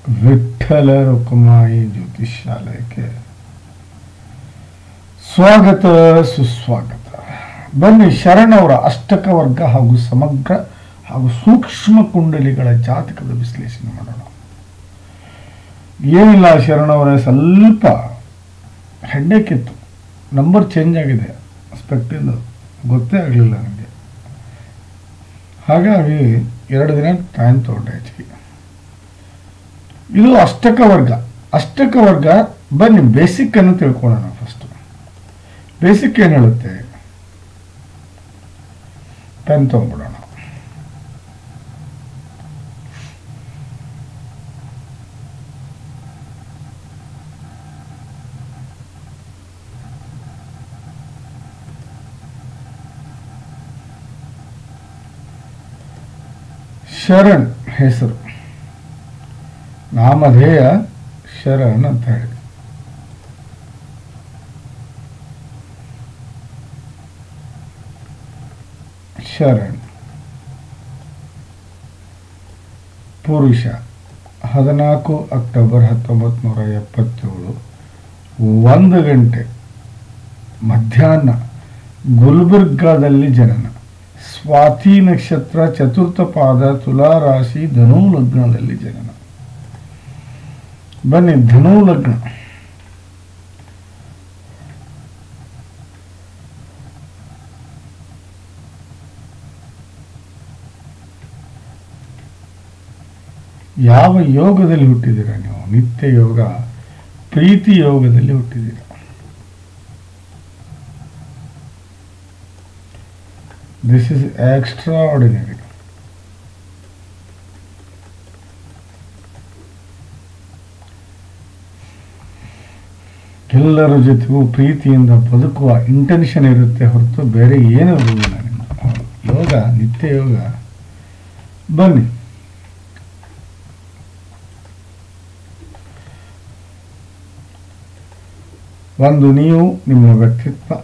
ವಿಠ್ಠಲ ರುಕ್ಮಾಯಿ ಜ್ಯೋತಿಷ್ಯಾಲಯಕ್ಕೆ ಸ್ವಾಗತ ಸುಸ್ವಾಗತ. ಬನ್ನಿ, ಶರಣ್ ಅವರ ಅಷ್ಟಕ ವರ್ಗ ಹಾಗೂ ಸಮಗ್ರ ಹಾಗೂ ಸೂಕ್ಷ್ಮ ಕುಂಡಲಿಗಳ ಜಾತಕದ ವಿಶ್ಲೇಷಣೆ ಮಾಡೋಣ. ಏನಿಲ್ಲ ಶರಣ್ ಅವರೇ, ಸ್ವಲ್ಪ ಹೆಡ್ಡೇಕ್ ಇತ್ತು, ನಂಬರ್ ಚೇಂಜ್ ಆಗಿದೆ, ಸ್ಪೆಕ್ಟಿಂದ ಗೊತ್ತೇ ಆಗಲಿಲ್ಲ ನನಗೆ. ಹಾಗಾಗಿ 2 ದಿನ ಟೈಮ್ ತಗೊಂಡೆ ಹೆಚ್ಚಿಗೆ. ಇದು ಅಷ್ಟಕ ವರ್ಗ. ಅಷ್ಟಕ ವರ್ಗ ಬನ್ನಿ ಬೇಸಿಕ್ ಅನ್ನು ತಿಳ್ಕೊಳ್ಳೋಣ. ಫಸ್ಟ್ ಬೇಸಿಕ್ ಏನು ಹೇಳುತ್ತೆ, ಪೆನ್ ತಗೊಂಡ್ಬಿಡೋಣ. ಶರಣ್ ಹೆಸರು, ನಾಮಧೇಯ ಶರಣ್ ಅಂತ ಹೇಳಿ. ಶರಣ್ ಪುರುಷ, 14 ಅಕ್ಟೋಬರ್ 1977, 1 ಗಂಟೆ ಮಧ್ಯಾಹ್ನ ಗುಲ್ಬರ್ಗಾದಲ್ಲಿ ಜನನ. ಸ್ವಾತಿ ನಕ್ಷತ್ರ, ಚತುರ್ಥ ಪಾದ, ತುಲಾ ರಾಶಿ, ಧನು ಲಗ್ನದಲ್ಲಿ ಜನನ. ಬನ್ನಿ, ಧನು ಲಗ್ನ. ಯಾವ ಯೋಗದಲ್ಲಿ ಹುಟ್ಟಿದ್ದೀರಾ ನೀವು? ನಿತ್ಯ ಯೋಗ, ಪ್ರೀತಿ ಯೋಗದಲ್ಲಿ ಹುಟ್ಟಿದ್ದೀರಾ. This is extraordinary. ಎಲ್ಲರ ಜೊತೆಗೂ ಪ್ರೀತಿಯಿಂದ ಬದುಕುವ ಇಂಟೆನ್ಷನ್ ಇರುತ್ತೆ ಹೊರತು ಬೇರೆ ಏನೂ ಇರುವುದಿಲ್ಲ. ನಿಮ್ಮ ಯೋಗ, ನಿತ್ಯ ಯೋಗ. ಬನ್ನಿ, ಒಂದು ನೀವು, ನಿಮ್ಮ ವ್ಯಕ್ತಿತ್ವ,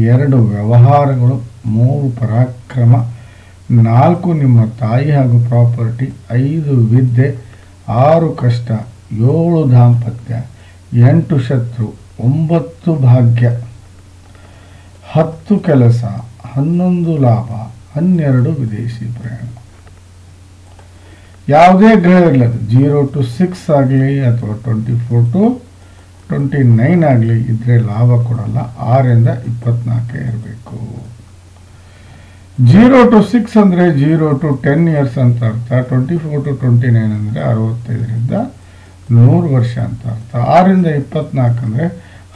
2 ವ್ಯವಹಾರಗಳು, 3 ಪರಾಕ್ರಮ, 4 ನಿಮ್ಮ ತಾಯಿ ಹಾಗೂ ಪ್ರಾಪರ್ಟಿ, 5 ವಿದ್ಯೆ, 6 ಕಷ್ಟ, 7 ದಾಂಪತ್ಯ, 8 ಶತ್ರು, 9 ಭಾಗ್ಯ, 10 ಕೆಲಸ, 11 ಲಾಭ, 12 ವಿದೇಶಿ ಪ್ರಯಾಣ. ಯಾವುದೇ ಗ್ರಹ ಇರಲಿ, ಅದು 0 to 6 ಆಗಲಿ ಅಥವಾ 24 to 29 ಆಗಲಿ ಇದ್ರೆ ಲಾಭ ಕೊಡಲ್ಲ. 6ರಿಂದ 24 ಇರಬೇಕು. 0 to 6 ಅಂದರೆ 0 to 10 ಇಯರ್ಸ್ ಅಂತ ಅರ್ಥ. 24 to 29 ಅಂದರೆ 65ರಿಂದ 100 ವರ್ಷ ಅಂತ ಅರ್ಥ. 6ರಿಂದ 24 ಅಂದರೆ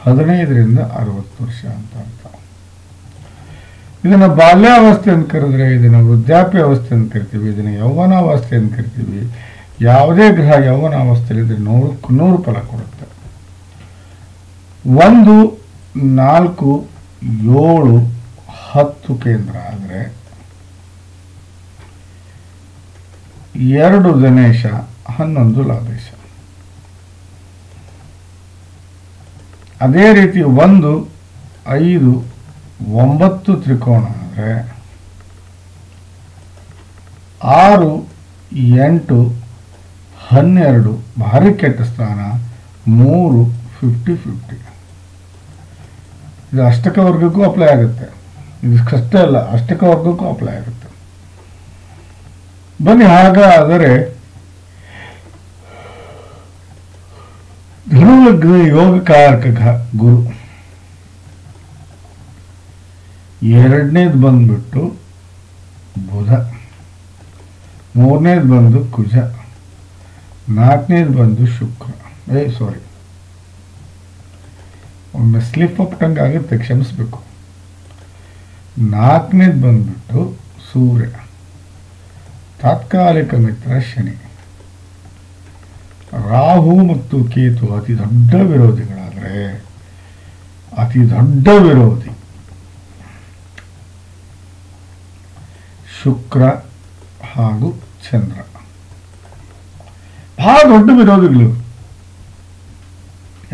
15ರಿಂದ 60 ವರ್ಷ ಅಂತ ಅರ್ಥ. ಇದನ್ನು ಬಾಲ್ಯಾವಸ್ಥೆ ಅಂತ ಕರೆದ್ರೆ, ಇದನ್ನು ವೃದ್ಧಾಪ್ಯ ಅವಸ್ಥೆ ಅಂತ ಕರಿತೀವಿ, ಇದನ್ನು ಯೌವನಾವಸ್ಥೆ ಅಂತ ಕರಿತೀವಿ. ಯಾವುದೇ ಗ್ರಹ ಯೌವನಾವಸ್ಥೆಯಲ್ಲಿ 100 ಫಲ ಕೊಡುತ್ತೆ. 1, 4, 7, 10 ಕೇಂದ್ರ ಆದರೆ 2 ಗಣೇಶ, 11 ಲಾಭೇಶ. ಅದೇ ರೀತಿ 1, 5, 9 ತ್ರಿಕೋಣ ಆದರೆ 6, 8, 12 ಭಾರಿ ಕೆಟ್ಟ ಸ್ಥಾನ, 3 50-50. ಇದು ಅಷ್ಟಕ ವರ್ಗಕ್ಕೂ ಅಪ್ಲೈ ಆಗುತ್ತೆ. ಇದು ಕಷ್ಟ ಅಲ್ಲ, ಅಷ್ಟಕ ವರ್ಗಕ್ಕೂ ಅಪ್ಲೈ ಆಗುತ್ತೆ. ಬನ್ನಿ, ಹಾಗಾದರೆ ಧನು ಲಗ್ನ ಯೋಗಕಾರಕ ಗುರು. 2ನೇದು ಬಂದ್ಬಿಟ್ಟು ಬುಧ, 3ನೇದು ಬಂದು ಕುಜ, 4ನೇದು ಬಂದು ಶುಕ್ರ. ಒಮ್ಮೆ ಸ್ಲಿಪ್ ಅಪ್ ಟಂಗ್ ಆಗುತ್ತೆ, ಕ್ಷಮಿಸಬೇಕು. 4ನೇದು ಬಂದ್ಬಿಟ್ಟು ಸೂರ್ಯ, ತಾತ್ಕಾಲಿಕ ಮಿತ್ರ ಶನಿ. ರಾಹು ಮತ್ತು ಕೇತು ಅತಿ ದೊಡ್ಡ ವಿರೋಧಿಗಳಾದರೆ ಅತಿ ದೊಡ್ಡ ವಿರೋಧಿ ಶುಕ್ರ ಹಾಗೂ ಚಂದ್ರ. ಬಹಳ ದೊಡ್ಡ ವಿರೋಧಿಗಳು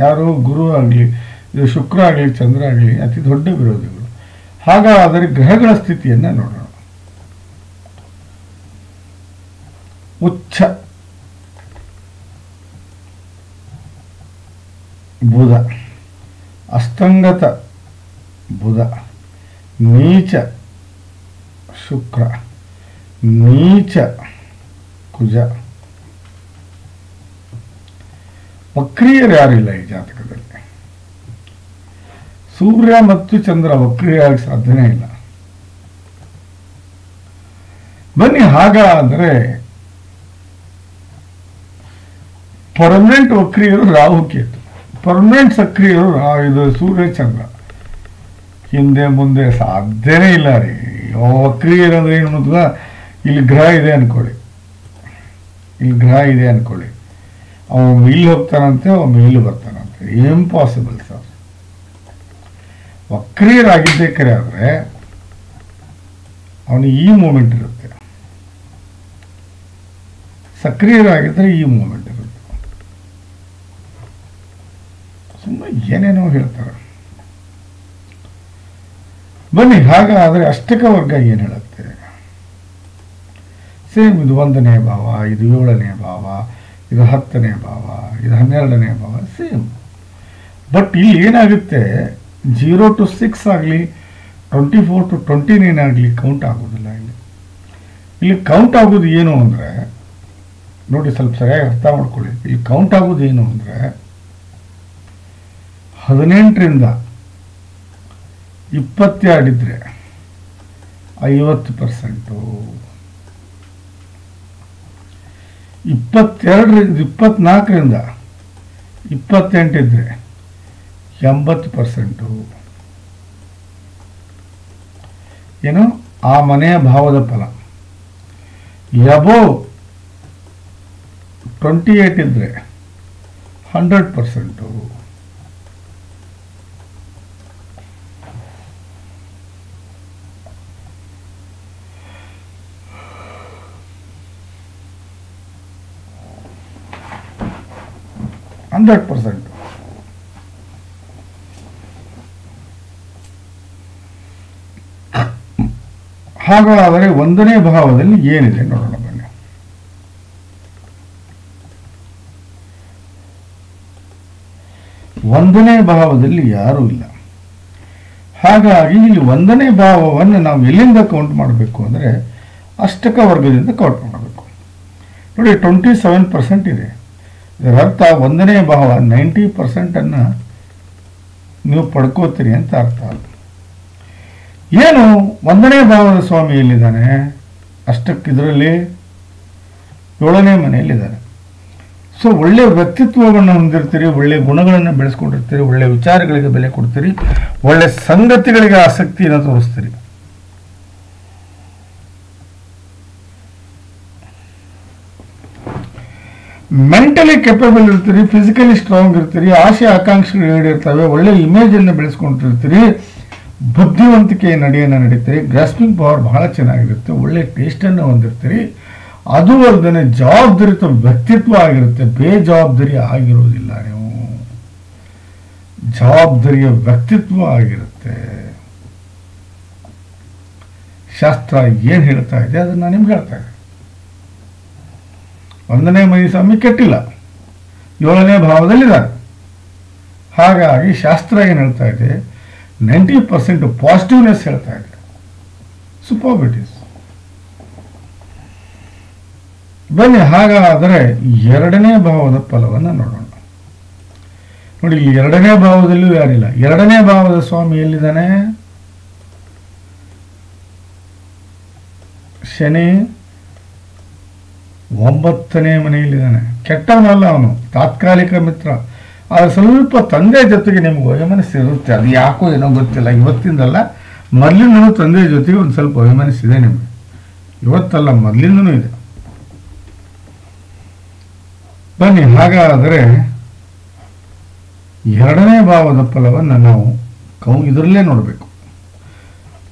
ಯಾರು? ಗುರು ಆಗಲಿ, ಇದು ಶುಕ್ರ ಆಗಲಿ, ಚಂದ್ರ ಆಗಲಿ, ಅತಿ ದೊಡ್ಡ ವಿರೋಧಿಗಳು. ಹಾಗಾದರೆ ಗ್ರಹಗಳ ಸ್ಥಿತಿಯನ್ನು ನೋಡೋಣ. ಉಚ್ಚ ಅಸ್ತಂಗತ ಬುಧ, ನೀಚ ಶುಕ್ರ, ನೀಚ ಕುಜ. ವಕ್ರಿಯರು ಯಾರಿಲ್ಲ ಈ ಜಾತಕದಲ್ಲಿ. ಸೂರ್ಯ ಮತ್ತು ಚಂದ್ರ ವಕ್ರಿಯಾಗಿ ಸಾಧ್ಯನೇ ಇಲ್ಲ. ಬನ್ನಿ, ಹಾಗಾದರೆ ಪರ್ಮನೆಂಟ್ ವಕ್ರಿಯರು ರಾಹುಕೇತು, ಪರ್ಮನೆಂಟ್ ಸಕ್ರಿಯರು ಇದು ಸೂರ್ಯ ಚಂದ್ರ. ಹಿಂದೆ ಮುಂದೆ ಸಾಧ್ಯನೇ ಇಲ್ಲ ರೀ. ವಕ್ರಿಯರಂದ್ರೆ ಏನು ಮೊದಲ, ಇಲ್ಲಿ ಗ್ರಹ ಇದೆ ಅನ್ಕೊಳ್ಳಿ, ಇಲ್ಲಿ ಗ್ರಹ ಇದೆ ಅನ್ಕೊಳ್ಳಿ, ಅವನು ಇಲ್ಲಿ ಹೋಗ್ತಾನಂತೆ, ಅವನು ಇಲ್ಲಿ ಬರ್ತಾನಂತೆ. Impossible sir. ವಕ್ರಿಯರಾಗಿದ್ದೇ ಕರೆ ಆದರೆ ಅವನು ಈ ಮೂಮೆಂಟ್ ಇರುತ್ತೆ, ಸಕ್ರಿಯರಾಗಿದ್ದರೆ ಈ ಮೂಮೆಂಟ್ ಇರುತ್ತೆ. ಸುಮ್ಮನೆ ಏನೇನೋ ಹೇಳ್ತಾರೆ. ಬನ್ನಿ, ಹಾಗಾದರೆ ಅಷ್ಟಕ ವರ್ಗ ಏನು ಹೇಳುತ್ತೆ? ಸೇಮ್, ಇದು 1ನೇ ಭಾವ, ಇದು 7ನೇ ಭಾವ, ಇದು 10ನೇ ಭಾವ, ಇದು 12ನೇ ಭಾವ, ಸೇಮ್. ಬಟ್ ಇಲ್ಲಿ ಏನಾಗುತ್ತೆ, 0 to 6 ಆಗಲಿ, 24 to 29 ಆಗಲಿ ಕೌಂಟ್ ಆಗೋದಿಲ್ಲ. ಇಲ್ಲಿ ಕೌಂಟ್ ಆಗೋದು ಏನು ಅಂದರೆ, ನೋಡಿ ಸ್ವಲ್ಪ ಸರಿಯಾಗಿ ಅರ್ಥ ಮಾಡ್ಕೊಳ್ಳಿ. ಇಲ್ಲಿ ಕೌಂಟ್ ಆಗೋದು ಏನು ಅಂದರೆ 18ರಿಂದ 22 ಇದ್ರೆ 50%, 24ರಿಂದ 28 ಇದ್ರೆ 80%. ಏನು, ಆ ಮನೆಯ ಭಾವದ ಫಲ. ಎಬೋವ್ 28 ಇದ್ರೆ 100%. ಹಾಗಾದರೆ 1ನೇ ಭಾವದಲ್ಲಿ ಏನಿದೆ ನೋಡೋಣ ಬನ್ನಿ. 1ನೇ ಭಾವದಲ್ಲಿ ಯಾರೂ ಇಲ್ಲ. ಹಾಗಾಗಿ ಇಲ್ಲಿ 1ನೇ ಭಾವವನ್ನು ನಾವು ಎಲ್ಲಿಂದ ಕೌಂಟ್ ಮಾಡಬೇಕು ಅಂದರೆ ಅಷ್ಟಕ ವರ್ಗದಿಂದ ಕೌಂಟ್ ಮಾಡಬೇಕು. ನೋಡಿ, 27% ಇದೆ. ಇದರರ್ಥ 1ನೇ ಭಾವ 90% ನೀವು ಪಡ್ಕೋತೀರಿ ಅಂತ ಅರ್ಥ. ಏನು, 1ನೇ ಭಾವದ ಸ್ವಾಮಿ ಎಲ್ಲಿದ್ದಾನೆ? ಅಷ್ಟಕ್ಕೆ ಇದರಲ್ಲಿ 7ನೇ ಮನೆಯಲ್ಲಿದ್ದಾನೆ. ಸೊ ಒಳ್ಳೆ ವ್ಯಕ್ತಿತ್ವವನ್ನು ಹೊಂದಿರ್ತೀರಿ, ಒಳ್ಳೆ ಗುಣಗಳನ್ನು ಬೆಳೆಸ್ಕೊಂಡಿರ್ತೀರಿ, ಒಳ್ಳೆ ವಿಚಾರಗಳಿಗೆ ಬೆಲೆ ಕೊಡ್ತೀರಿ, ಒಳ್ಳೆ ಸಂಗತಿಗಳಿಗೆ ಆಸಕ್ತಿಯನ್ನು ತೋರಿಸ್ತೀರಿ. ಮೆಂಟಲಿ ಕೆಪಬಲ್ ಇರ್ತೀರಿ, ಫಿಸಿಕಲಿ ಸ್ಟ್ರಾಂಗ್ ಇರ್ತೀರಿ, ಆಸೆ ಆಕಾಂಕ್ಷೆಗಳು ಈಡೇರ್ತವೆ, ಒಳ್ಳೆ ಇಮೇಜನ್ನು ಬೆಳೆಸ್ಕೊಂಡಿರ್ತೀರಿ, ಬುದ್ಧಿವಂತಿಕೆಯ ನಡೆಯನ್ನು ನಡೀತೀರಿ, ಗ್ರಾಸ್ಪಿಂಗ್ ಪವರ್ ಬಹಳ ಚೆನ್ನಾಗಿರುತ್ತೆ, ಒಳ್ಳೆ ಟೇಸ್ಟನ್ನು ಹೊಂದಿರ್ತೀರಿ. ಅದು ಅಲ್ಲದೆ ಜವಾಬ್ದಾರಿತ ವ್ಯಕ್ತಿತ್ವ ಆಗಿರುತ್ತೆ, ಬೇಜವಾಬ್ದಾರಿ ಆಗಿರೋದಿಲ್ಲ. ನೀವು ಜವಾಬ್ದಾರಿಯ ವ್ಯಕ್ತಿತ್ವ ಆಗಿರುತ್ತೆ. ಶಾಸ್ತ್ರ ಏನು ಹೇಳ್ತಾ ಇದೆ ಅದನ್ನು ನಾನು ನಿಮ್ಗೆ ಹೇಳ್ತಾ ಇದ್ದೆ. 1ನೇ ಮನೆ ಸ್ವಾಮಿ ಕೆಟ್ಟಿಲ್ಲ, 7ನೇ ಭಾವದಲ್ಲಿದ್ದಾರೆ. ಹಾಗಾಗಿ ಶಾಸ್ತ್ರ ಏನು ಹೇಳ್ತಾ ಇದೆ, 90% ಪಾಸಿಟಿವ್ನೆಸ್ ಹೇಳ್ತಾ ಇದೆ. ಸೂಪರ್ಬಿಟೀಸ್. ಬನ್ನಿ, ಹಾಗಾದರೆ 2ನೇ ಭಾವದ ಫಲವನ್ನು ನೋಡೋಣ. ನೋಡಿ, 2ನೇ ಭಾವದಲ್ಲೂ ಯಾರಿಲ್ಲ. 2ನೇ ಭಾವದ ಸ್ವಾಮಿ ಎಲ್ಲಿದ್ದಾನೆ? ಶನಿ 9ನೇ ಮನೆಯಲ್ಲಿದ್ದಾನೆ. ಕೆಟ್ಟವನಲ್ಲ ಅವನು, ತಾತ್ಕಾಲಿಕ ಮಿತ್ರ. ಆದರೆ ಸ್ವಲ್ಪ ತಂದೆ ಜೊತೆಗೆ ನಿಮ್ಗೆ ವೈಮನಸ್ಸಿರುತ್ತೆ. ಅದು ಯಾಕೋ ಏನೋ ಗೊತ್ತಿಲ್ಲ, ಇವತ್ತಿಂದಲ್ಲ, ಮೊದಲಿಂದನೂ ತಂದೆ ಜೊತೆಗೆ ಒಂದು ಸ್ವಲ್ಪ ವೈಮನಸ್ಸಿದೆ ನಿಮಗೆ. ಇವತ್ತಲ್ಲ, ಮೊದಲಿಂದನೂ ಇದೆ. ಬನ್ನಿ, ಹಾಗಾದರೆ 2ನೇ ಭಾವದ ಫಲವನ್ನು ನಾವು ಇದರಲ್ಲೇ ನೋಡಬೇಕು.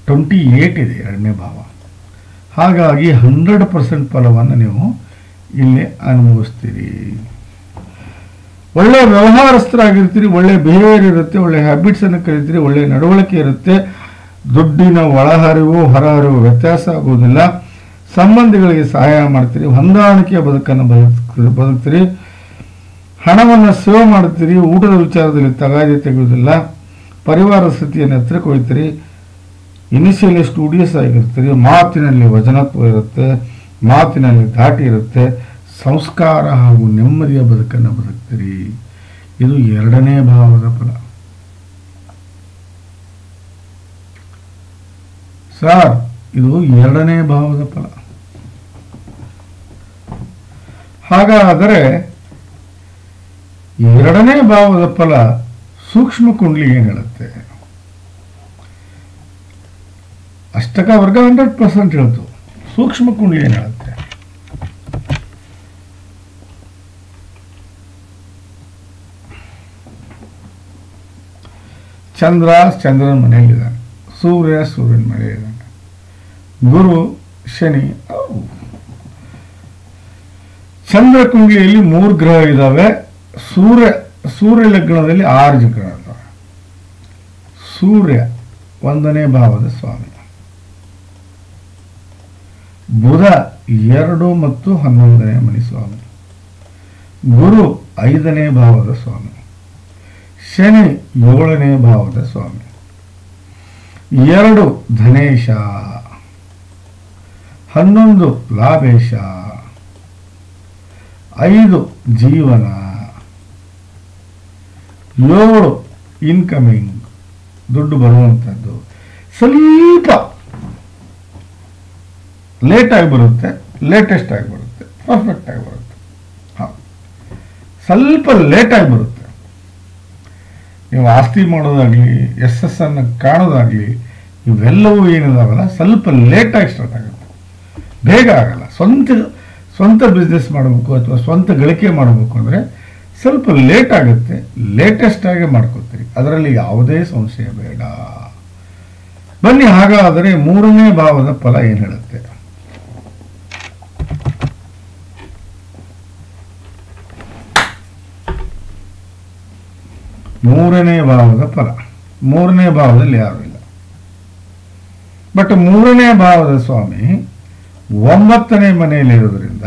28 ಇದೆ 2ನೇ ಭಾವ. ಹಾಗಾಗಿ 100% ಫಲವನ್ನು ನೀವು ಇಲ್ಲಿ ಅನುಭವಿಸ್ತೀರಿ. ಒಳ್ಳೆ ವ್ಯವಹಾರಸ್ಥರಾಗಿರ್ತೀರಿ, ಒಳ್ಳೆ ಬಿಹೇವಿಯರ್ ಇರುತ್ತೆ, ಒಳ್ಳೆ ಹ್ಯಾಬಿಟ್ಸನ್ನು ಕಲಿತೀರಿ, ಒಳ್ಳೆ ನಡವಳಿಕೆ ಇರುತ್ತೆ. ದುಡ್ಡಿನ ಒಳಹರಿವು ಹೊರಹರಿವು ವ್ಯತ್ಯಾಸ ಆಗುವುದಿಲ್ಲ. ಸಂಬಂಧಿಗಳಿಗೆ ಸಹಾಯ ಮಾಡ್ತೀರಿ, ಹೊಂದಾಣಿಕೆಯ ಬದುಕನ್ನು ಬದುಕ್ತೀರಿ, ಹಣವನ್ನು ಸೇವ್ ಮಾಡ್ತೀರಿ, ಊಟದ ವಿಚಾರದಲ್ಲಿ ತಗಾದೆ ತೆಗೆಯುವುದಿಲ್ಲ, ಪರಿವಾರ ಸ್ಥಿತಿಯನ್ನು ಹತ್ರಕ್ಕೆ ಹೋಗ್ತೀರಿ. ಇನಿಷಿಯಲಿ ಸ್ಟೂಡಿಯಸ್ ಆಗಿರ್ತೀರಿ, ಮಾತಿನಲ್ಲಿ ವಚನತ್ವ ಇರುತ್ತೆ, ಮಾತಿನಲ್ಲಿ ಧಾಟಿ ಇರುತ್ತೆ, ಸಂಸ್ಕಾರ ಹಾಗೂ ನೆಮ್ಮದಿಯ ಬದುಕನ್ನು ಬದುಕ್ತೀರಿ. ಇದು ಎರಡನೇ ಭಾವದ ಫಲ. ಸರ್, ಇದು ಎರಡನೇ ಭಾವದ ಫಲ. ಹಾಗಾದರೆ ಎರಡನೇ ಭಾವದ ಫಲ ಸೂಕ್ಷ್ಮ ಕುಂಡ್ಲಿ ಏನು ಹೇಳುತ್ತೆ? ಅಷ್ಟಕ ವರ್ಗ 100% ಹೇಳ್ತು. ಸೂಕ್ಷ್ಮ ಕುಂಡ್ಲಿ ಏನು ಹೇಳುತ್ತೆ? ಚಂದ್ರ ಚಂದ್ರನ ಮನೆಯಲ್ಲಿದ್ದಾನೆ, ಸೂರ್ಯ ಸೂರ್ಯನ ಮನೆಯಲ್ಲಿದ್ದಾನೆ, ಗುರು ಶನಿ. ಚಂದ್ರ ಕುಂಡ್ಲಿಯಲ್ಲಿ 3 ಗ್ರಹ ಇದ್ದಾವೆ. ಸೂರ್ಯ ಲಗ್ನದಲ್ಲಿ 6 ಗ್ರಹ ಇದ್ದಾವೆ. ಸೂರ್ಯ 1ನೇ ಭಾವದ ಸ್ವಾಮಿ, ಬುಧ 2 ಮತ್ತು 11ನೇ ಮನೆ ಸ್ವಾಮಿ, ಗುರು 5ನೇ ಭಾವದ ಸ್ವಾಮಿ, ಶನಿ 7ನೇ ಭಾವದ ಸ್ವಾಮಿ, 2 ಧನೇಶ, 11 ಲಾಭೇಶ, 5 ಜೀವನ, 7 ಇನ್ಕಮಿಂಗ್, ದುಡ್ಡು ಬರುವಂಥದ್ದು. ಸ್ವಲ್ಪ ಲೇಟ್ ಆಗಿ ಬರುತ್ತೆ, ಲೇಟೆಸ್ಟ್ ಆಗಿ ಬರುತ್ತೆ, ಪರ್ಫೆಕ್ಟ್ ಆಗಿ ಬರುತ್ತೆ. ಸ್ವಲ್ಪ ಲೇಟ್ ಆಗಿ ಬರುತ್ತೆ. ನೀವು ಆಸ್ತಿ ಮಾಡೋದಾಗ್ಲಿ, ಯಶಸ್ಸನ್ನು ಕಾಣೋದಾಗ್ಲಿ, ಇವೆಲ್ಲವೂ ಏನಿದಾವಲ್ಲ ಸ್ವಲ್ಪ ಲೇಟಾಗಿ ಸ್ಟಾರ್ಟ್ ಆಗುತ್ತೆ, ಬೇಗ ಆಗಲ್ಲ. ಸ್ವಂತ ಬಿಸ್ನೆಸ್ ಮಾಡಬೇಕು ಅಥವಾ ಸ್ವಂತ ಗಳಿಕೆ ಮಾಡಬೇಕು ಅಂದರೆ ಸ್ವಲ್ಪ ಲೇಟ್ ಆಗುತ್ತೆ. ಲೇಟೆಸ್ಟ್ ಆಗಿ ಮಾಡ್ಕೋತೀರಿ, ಅದರಲ್ಲಿ ಯಾವುದೇ ಸಂಶಯ ಬೇಡ. ಬನ್ನಿ, ಹಾಗಾದರೆ 3ನೇ ಭಾವದ ಫಲ ಏನು ಹೇಳುತ್ತೆ? ಮೂರನೇ ಭಾವದ ಫಲ. 3ನೇ ಭಾವದಲ್ಲಿ ಯಾರು ಇಲ್ಲ. ಬಟ್ 3ನೇ ಭಾವದ ಸ್ವಾಮಿ 9ನೇ ಮನೆಯಲ್ಲಿರೋದ್ರಿಂದ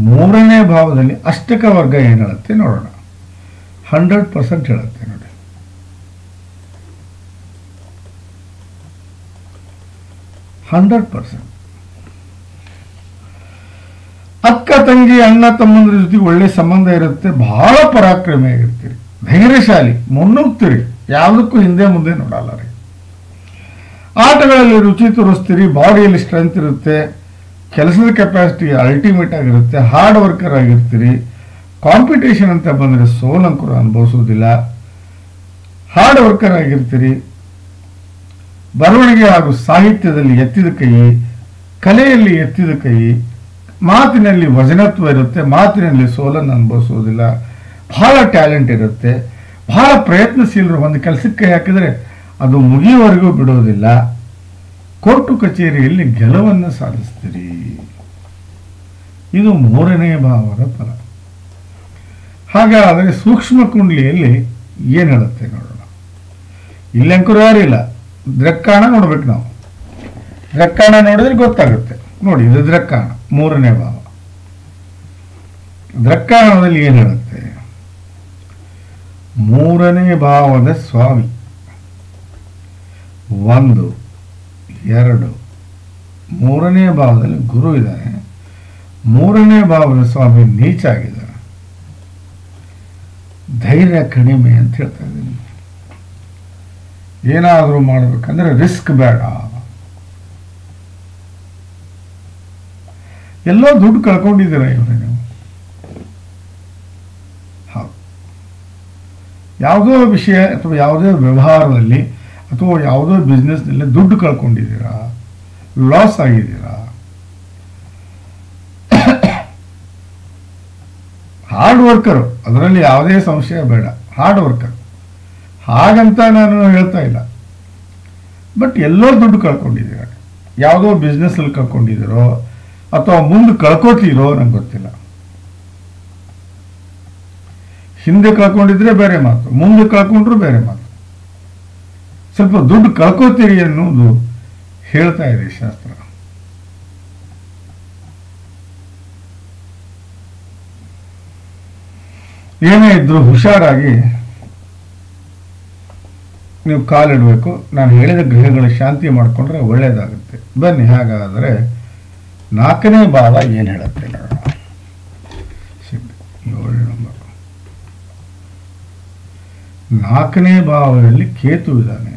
3ನೇ ಭಾವದಲ್ಲಿ ಅಷ್ಟಕ ವರ್ಗ ಏನು ಹೇಳುತ್ತೆ ನೋಡೋಣ. 100% ಹೇಳುತ್ತೆ ನೋಡಿ. ಅಕ್ಕ ತಂಗಿ ಅಣ್ಣ ತಮ್ಮಂದ್ರ ಜೊತೆಗೆ ಒಳ್ಳೆ ಸಂಬಂಧ ಇರುತ್ತೆ. ಬಹಳ ಪರಾಕ್ರಮಿಯಾಗಿರ್ತೀರಿ, ಧೈರ್ಯಶಾಲಿ, ಮುನ್ನುಗ್ತೀರಿ, ಯಾವುದಕ್ಕೂ ಹಿಂದೆ ಮುಂದೆ ನೋಡಲ್ಲ ರೀ. ಆಟಗಳಲ್ಲಿ ರುಚಿ ತೋರಿಸ್ತೀರಿ, ಬಾಡಿಯಲ್ಲಿ ಸ್ಟ್ರೆಂತ್ ಇರುತ್ತೆ, ಕೆಲಸದ ಕೆಪಾಸಿಟಿ ಅಲ್ಟಿಮೇಟ್ ಆಗಿರುತ್ತೆ, ಹಾರ್ಡ್ ವರ್ಕರ್ ಆಗಿರ್ತೀರಿ. ಕಾಂಪಿಟೇಷನ್ ಅಂತ ಬಂದರೆ ಸೋಲಂಕರು ಅನುಭವಿಸೋದಿಲ್ಲ, ಹಾರ್ಡ್ ವರ್ಕರ್ ಆಗಿರ್ತೀರಿ. ಬರವಣಿಗೆ ಹಾಗೂ ಸಾಹಿತ್ಯದಲ್ಲಿ ಎತ್ತಿದ ಕೈ, ಕಲೆಯಲ್ಲಿ ಎತ್ತಿದ ಕೈ, ಮಾತಿನಲ್ಲಿ ವಚನತ್ವ ಇರುತ್ತೆ, ಮಾತಿನಲ್ಲಿ ಸೋಲನ್ನು ಅನುಭವಿಸೋದಿಲ್ಲ. ಬಹಳ ಟ್ಯಾಲೆಂಟ್ ಇರುತ್ತೆ, ಬಹಳ ಪ್ರಯತ್ನಶೀಲರು. ಒಂದು ಕೆಲಸಕ್ಕೆ ಹಾಕಿದರೆ ಅದು ಮುಗಿಯುವವರೆಗೂ ಬಿಡೋದಿಲ್ಲ. ಕೋರ್ಟು ಕಚೇರಿಯಲ್ಲಿ ಗೆಲುವನ್ನು ಸಾಧಿಸ್ತೀರಿ. ಇದು 3ನೇ ಭಾವದ ಫಲ. ಹಾಗಾದರೆ ಸೂಕ್ಷ್ಮ ಕುಂಡ್ಲಿಯಲ್ಲಿ ಏನು ಹೇಳುತ್ತೆ ನೋಡೋಣ. ಇಲ್ಲಂಕರು ಯಾರಿಲ್ಲ, ದ್ರಕ್ಕಾಣ ನೋಡ್ಬೇಕು ನಾವು. ದ್ರಕ್ಕಾಣ ನೋಡಿದ್ರೆ ಗೊತ್ತಾಗುತ್ತೆ ನೋಡಿ. ಇದು ದ್ರಕ್ಕಾಣ, 3ನೇ ಭಾವ. ದ್ರಕ್ಕಾಣದಲ್ಲಿ ಏನು ಹೇಳುತ್ತೆ? 3ನೇ ಭಾವದ ಸ್ವಾಮಿ 1, 2, 3ನೇ ಭಾವದಲ್ಲಿ ಗುರು ಇದ್ದಾನೆ. 3ನೇ ಭಾವದ ಸ್ವಾಮಿ ನೀಚ ಆಗಿದ್ದಾನೆ. ಧೈರ್ಯ ಕಡಿಮೆ ಅಂತ ಹೇಳ್ತಾ ಇದ್ದೀನಿ. ಏನಾದರೂ ಮಾಡಬೇಕಂದ್ರೆ ರಿಸ್ಕ್ ಬೇಡ. ಎಲ್ಲೋ ದುಡ್ಡು ಕಳ್ಕೊಂಡಿದ್ದೀರ ಇವರೇ ನೀವು. ಹೌದು, ಯಾವುದೋ ವಿಷಯ ಅಥವಾ ಯಾವುದೇ ವ್ಯವಹಾರದಲ್ಲಿ ಅಥವಾ ಯಾವುದೋ ಬಿಸ್ನೆಸ್ನಲ್ಲಿ ದುಡ್ಡು ಕಳ್ಕೊಂಡಿದ್ದೀರಾ, ಲಾಸ್ ಆಗಿದ್ದೀರಾ. ಹಾರ್ಡ್ ವರ್ಕರು, ಅದರಲ್ಲಿ ಯಾವುದೇ ಸಂಶಯ ಬೇಡ, ಹಾರ್ಡ್ ವರ್ಕರ್. ಹಾಗಂತ ನಾನು ಹೇಳ್ತಾ ಇಲ್ಲ. ಬಟ್ ಎಲ್ಲೋ ದುಡ್ಡು ಕಳ್ಕೊಂಡಿದ್ದೀರ, ಯಾವುದೋ ಬಿಸ್ನೆಸ್ಸಲ್ಲಿ ಕಳ್ಕೊಂಡಿದ್ದೀರೋ ಅಥವಾ ಮುಂದೆ ಕಳ್ಕೋತೀರೋ ನಂಗೆ ಗೊತ್ತಿಲ್ಲ. ಹಿಂದೆ ಕಳ್ಕೊಂಡಿದ್ರೆ ಬೇರೆ ಮಾತು, ಮುಂದೆ ಕಳ್ಕೊಂಡ್ರು ಬೇರೆ ಮಾತು. ಸ್ವಲ್ಪ ದುಡ್ಡು ಕಳ್ಕೋತೀರಿ ಅನ್ನೋದು ಹೇಳ್ತಾ ಇದೆ ಶಾಸ್ತ್ರ. ಏನೇ ಇದ್ರು ಹುಷಾರಾಗಿ ನೀವು ಕಾಲಿಡಬೇಕು. ನಾನು ಹೇಳಿದ ಗ್ರಹಗಳ ಶಾಂತಿ ಮಾಡಿಕೊಂಡ್ರೆ ಒಳ್ಳೆಯದಾಗುತ್ತೆ. ಬನ್ನಿ, ಹಾಗಾದರೆ 4ನೇ ಭಾವ ಏನು ಹೇಳುತ್ತೆ ನೋಡೋಣ. 7 ನಂಬರ್ 4ನೇ ಭಾವದಲ್ಲಿ ಕೇತು ಇದ್ದಾನೆ.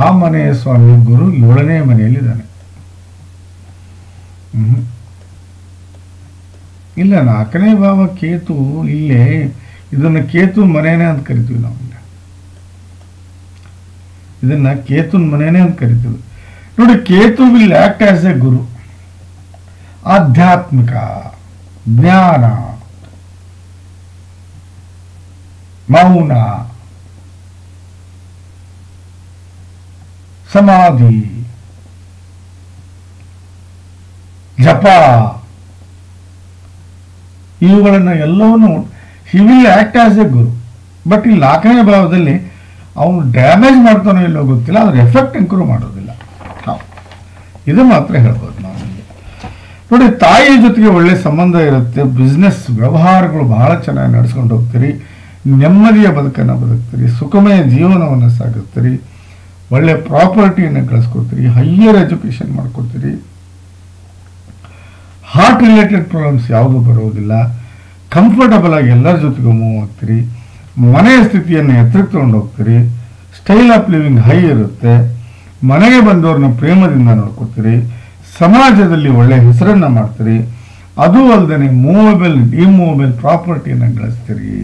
ಆ ಮನೆಯ ಸ್ವಾಮಿ ಗುರು 7ನೇ ಮನೆಯಲ್ಲಿದ್ದಾನೆ. ಇಲ್ಲ, 4ನೇ ಭಾವ ಕೇತು ಇಲ್ಲೇ, ಇದನ್ನು ಕೇತು ಮನೆಯೇ ಅಂತ ಕರಿತೀವಿ ನಾವು. ಇದನ್ನ ಕೇತುನ್ ಮನೆಯೇ ಅಂತ ಕರಿತೀವಿ ನೋಡಿ. Ketu will act as a guru. ಆಧ್ಯಾತ್ಮಿಕ ಜ್ಞಾನ, ಮೌನ, ಸಮಾಧಿ, ಜಪ, ಇವುಗಳನ್ನು ಎಲ್ಲವನ್ನು he will act as a guru. But ಇಲ್ಲಿ 4ನೇ ಭಾವದಲ್ಲಿ ಅವನು ಡ್ಯಾಮೇಜ್ ಮಾಡ್ತಾನೋ ಇಲ್ಲೋ ಗೊತ್ತಿಲ್ಲ, ಅದ್ರ ಎಫೆಕ್ಟ್ ಇಂಕ್ರೂ ಮಾಡೋದಿಲ್ಲ. ಇದು ಮಾತ್ರ ಹೇಳ್ಬೋದು ನಾವು. ನೋಡಿ, ತಾಯಿಯ ಜೊತೆಗೆ ಒಳ್ಳೆ ಸಂಬಂಧ ಇರುತ್ತೆ. ಬಿಸ್ನೆಸ್ ವ್ಯವಹಾರಗಳು ಬಹಳ ಚೆನ್ನಾಗಿ ನಡೆಸ್ಕೊಂಡು ಹೋಗ್ತೀರಿ. ನೆಮ್ಮದಿಯ ಬದುಕನ್ನು ಬದುಕ್ತೀರಿ. ಸುಖಮಯ ಜೀವನವನ್ನು ಸಾಗಿಸ್ತೀರಿ. ಒಳ್ಳೆ ಪ್ರಾಪರ್ಟಿಯನ್ನು ಗಳಿಸ್ಕೊಡ್ತೀರಿ. ಹೈಯರ್ ಎಜುಕೇಷನ್ ಮಾಡ್ಕೊಡ್ತೀರಿ. ಹಾರ್ಟ್ ರಿಲೇಟೆಡ್ ಪ್ರಾಬ್ಲಮ್ಸ್ ಯಾವುದೂ ಬರೋದಿಲ್ಲ. ಕಂಫರ್ಟಬಲ್ ಆಗಿ ಎಲ್ಲರ ಜೊತೆಗೂ ಮೂವ್ ಆಗ್ತೀರಿ. ಮನೆಯ ಸ್ಥಿತಿಯನ್ನು ಎತ್ತರಕ್ಕೆ ತಗೊಂಡು ಹೋಗ್ತೀರಿ. ಸ್ಟೈಲ್ ಆಫ್ ಲಿವಿಂಗ್ ಹೈ ಇರುತ್ತೆ. ಮನೆಗೆ ಬಂದವ್ರನ್ನ ಪ್ರೇಮದಿಂದ ನೋಡ್ಕೊತೀರಿ. ಸಮಾಜದಲ್ಲಿ ಒಳ್ಳೆ ಹೆಸರನ್ನ ಮಾಡ್ತೀರಿ. ಅದು ಅಲ್ಲದೆ ಮೂವಬಲ್ ಇಮ್ಮೂವಬಲ್ ಪ್ರಾಪರ್ಟಿಯನ್ನು ಗಳಿಸ್ತೀರಿ.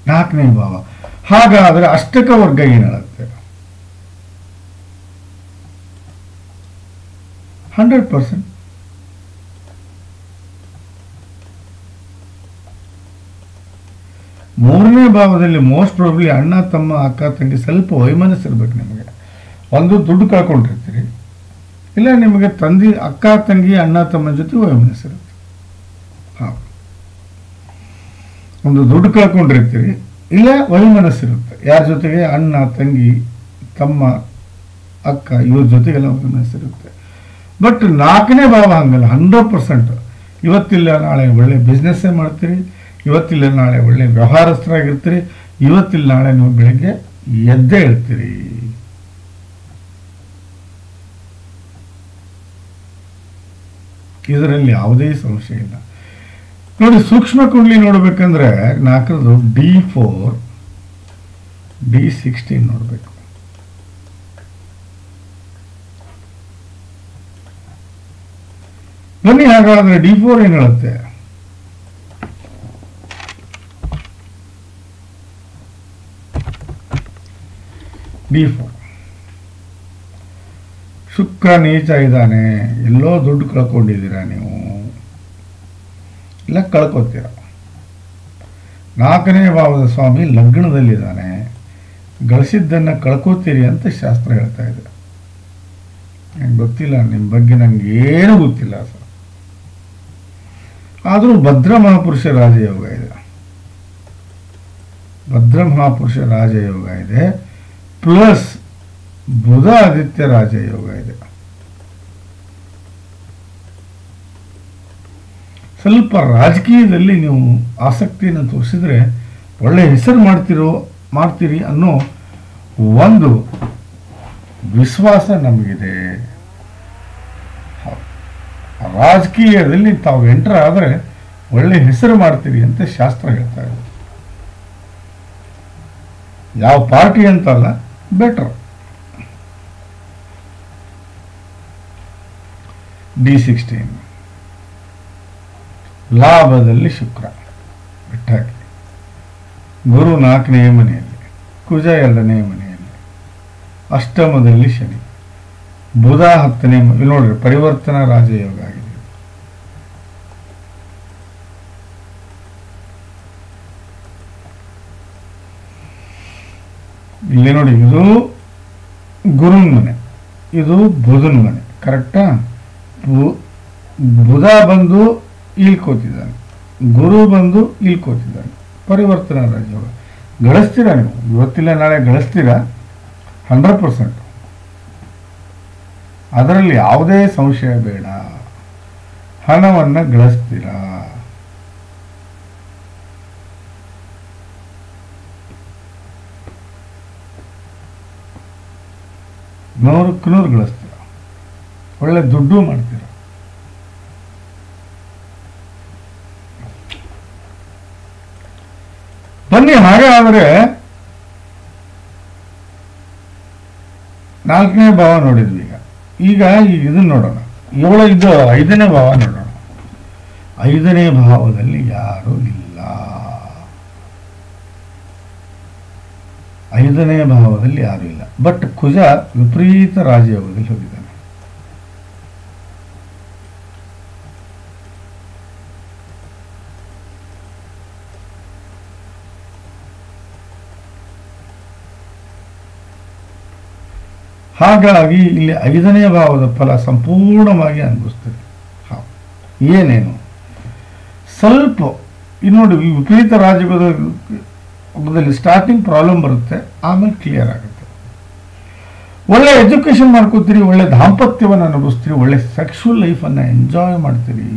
4ನೇ ಭಾವ. ಹಾಗಾದರೆ ಅಷ್ಟಕ ವರ್ಗ ಏನು ಹೇಳುತ್ತೆ? 100%. ಮೂರನೇ ಭಾವದಲ್ಲಿ ಮೋಸ್ಟ್ ಪ್ರಾಬಬ್ಲಿ ಅಣ್ಣ ತಮ್ಮ ಅಕ್ಕ ತಂಗಿ ಸ್ವಲ್ಪ ವೈಮನಸ್ಸಿರ್ಬೇಕು. ನಿಮಗೆ ಒಂದು ದುಡ್ಡು ಕಳ್ಕೊಂಡಿರ್ತೀರಿ, ಇಲ್ಲ ನಿಮಗೆ ತಂದೆ ಅಕ್ಕ ತಂಗಿ ಅಣ್ಣ ತಮ್ಮನ ಜೊತೆ ವೈಮನಸ್ಸಿರುತ್ತೆ. ಒಂದು ದುಡ್ಡು ಕಳ್ಕೊಂಡಿರ್ತೀರಿ, ಇಲ್ಲ ವೈಮನಸ್ಸಿರುತ್ತೆ. ಯಾರ ಜೊತೆಗೆ? ಅಣ್ಣ ತಂಗಿ ತಮ್ಮ ಅಕ್ಕ ಇವ್ರ ಜೊತೆಗೆಲ್ಲ ವೈಮನಸ್ಸಿರುತ್ತೆ. ಬಟ್ 4ನೇ ಭಾವ ಹಂಗಲ್ಲ. 100%. ಇವತ್ತಿಲ್ಲ ನಾಳೆ ಒಳ್ಳೆ ಬಿಸ್ನೆಸ್ಸೇ ಮಾಡ್ತೀರಿ. ಇವತ್ತಿಲ್ಲ ನಾಳೆ ಒಳ್ಳೆ ವ್ಯವಹಾರಸ್ಥರಾಗಿರ್ತೀರಿ. ಇವತ್ತಿಲ್ಲ ನಾಳೆ ನೀವು ಬೆಳಗ್ಗೆ ಎದ್ದೇ ಹೇಳ್ತೀರಿ. ಇದರಲ್ಲಿ ಯಾವುದೇ ಸಂಶಯ ಇಲ್ಲ. ನೋಡಿ, ಸೂಕ್ಷ್ಮ ಕುಂಡಲಿ ನೋಡ್ಬೇಕಂದ್ರೆ 4ದು D4 D16 ನೋಡ್ಬೇಕು. ಬನ್ನಿ, ಹಾಗಾದ್ರೆ D4 ಏನ್ ಹೇಳುತ್ತೆ? D4 ಶುಕ್ರ ನೀಚ ಇದ್ದಾನೆ. ಎಲ್ಲೋ ದುಡ್ಡು ಕಳ್ಕೊಂಡಿದ್ದೀರಾ ನೀವು, ಇಲ್ಲ ಕಳ್ಕೊತೀರ. 4ನೇ ಭಾವದ ಸ್ವಾಮಿ ಲಗ್ನದಲ್ಲಿದ್ದಾನೆ. ಗಳಿಸಿದ್ದನ್ನು ಕಳ್ಕೋತೀರಿ ಅಂತ ಶಾಸ್ತ್ರ ಹೇಳ್ತಾ ಇದೆ. ನಂಗೆ ಗೊತ್ತಿಲ್ಲ, ನಿಮ್ಮ ಬಗ್ಗೆ ನಂಗೆ ಏನೂ ಗೊತ್ತಿಲ್ಲ ಸರ್. ಆದರೂ ಭದ್ರ ಮಹಾಪುರುಷ ರಾಜಯೋಗ ಇದೆ. ಭದ್ರ ಮಹಾಪುರುಷ ರಾಜಯೋಗ ಇದೆ, ಪ್ಲಸ್ ಬುಧ ಆದಿತ್ಯ ರಾಜಯೋಗ ಇದೆ. ಸ್ವಲ್ಪ ರಾಜಕೀಯದಲ್ಲಿ ನೀವು ಆಸಕ್ತಿಯನ್ನು ತೋರಿಸಿದ್ರೆ ಒಳ್ಳೆ ಹೆಸರು ಮಾಡ್ತೀರಿ ಅನ್ನೋ ಒಂದು ವಿಶ್ವಾಸ ನಮಗಿದೆ. ರಾಜಕೀಯದಲ್ಲಿ ತಾವು ಎಂಟರ್ ಆದರೆ ಒಳ್ಳೆ ಹೆಸರು ಮಾಡ್ತೀರಿ ಅಂತ ಶಾಸ್ತ್ರ ಹೇಳ್ತಾ ಇದೆ. ಯಾವ ಪಾರ್ಟಿ ಅಂತಲ್ಲ, ಬೆಟರ್. D16 ಲಾಭದಲ್ಲಿ ಶುಕ್ರ ಬಿಟ್ಟಾಕಿ. ಗುರು 4ನೇ ಮನೆಯಲ್ಲಿ, ಕುಜ 2ನೇ ಮನೆಯಲ್ಲಿ, ಅಷ್ಟಮದಲ್ಲಿ ಶನಿ, ಬುಧ 10ನೇ ನೋಡ್ರಿ, ಪರಿವರ್ತನಾ ರಾಜಯೋಗ ಆಗಿದೆ. ಇಲ್ಲಿ ನೋಡಿ, ಇದು ಗುರುನ್ ಮನೆ, ಇದು ಬುಧನ್ ಮನೆ. ಕರೆಕ್ಟಾ? ಬುಧ ಬಂದು ಇಳ್ಕೋತಿದ್ದಾನೆ, ಗುರು ಬಂದು ಇಳ್ಕೋತಿದ್ದಾನೆ. ಪರಿವರ್ತನಾ ರಾಜಯೋಗ ಗಳಿಸ್ತೀರಾ ನೀವು. ಇವತ್ತಿಲ್ಲ ನಾಳೆ ಗಳಿಸ್ತೀರಾ, 100%. ಅದರಲ್ಲಿ ಯಾವುದೇ ಸಂಶಯ ಬೇಡ. ಹಣವನ್ನು ಗಳಿಸ್ತೀರಾ. ನೂರಕ್ಕೆ ನೂರು ಗಳಿಸ್ತೀರ, ಒಳ್ಳೆ ದುಡ್ಡು ಮಾಡ್ತೀರ. ಬನ್ನಿ, ಹಾಗಾದರೆ 4ನೇ ಭಾವ ನೋಡಿದ್ವಿ. ಈಗ ಇದನ್ನು ನೋಡೋಣ. ಇದು 5ನೇ ಭಾವ ನೋಡೋಣ. 5ನೇ ಭಾವದಲ್ಲಿ ಯಾರೂ ಇಲ್ಲ. 5ನೇ ಭಾವದಲ್ಲಿ ಯಾರೂ ಇಲ್ಲ. ಬಟ್ ಕುಜ ವಿಪರೀತ ರಾಜಯೋಗದಲ್ಲಿ ಹೋಗಿದ್ದಾನೆ. ಹಾಗಾಗಿ ಇಲ್ಲಿ 5ನೇ ಭಾವದ ಫಲ ಸಂಪೂರ್ಣವಾಗಿ ಅನುಭವಿಸ್ತೀರಿ. ಏನೇನು ಸ್ವಲ್ಪ ಇನ್ನು ನೋಡಿ, ವಿಪರೀತ ರಾಜಯೋಗದಲ್ಲಿ ಸ್ಟಾರ್ಟಿಂಗ್ ಪ್ರಾಬ್ಲಮ್ ಬರುತ್ತೆ, ಆಮೇಲೆ ಕ್ಲಿಯರ್ ಆಗುತ್ತೆ. ಒಳ್ಳೆ ಎಜುಕೇಶನ್ ಮಾಡ್ಕೋತೀರಿ, ಒಳ್ಳೆ ದಾಂಪತ್ಯವನ್ನು ಅನುಭವಿಸ್ತೀರಿ, ಒಳ್ಳೆ ಸೆಕ್ಸುವಲ್ ಲೈಫನ್ನು ಎಂಜಾಯ್ ಮಾಡ್ತೀರಿ.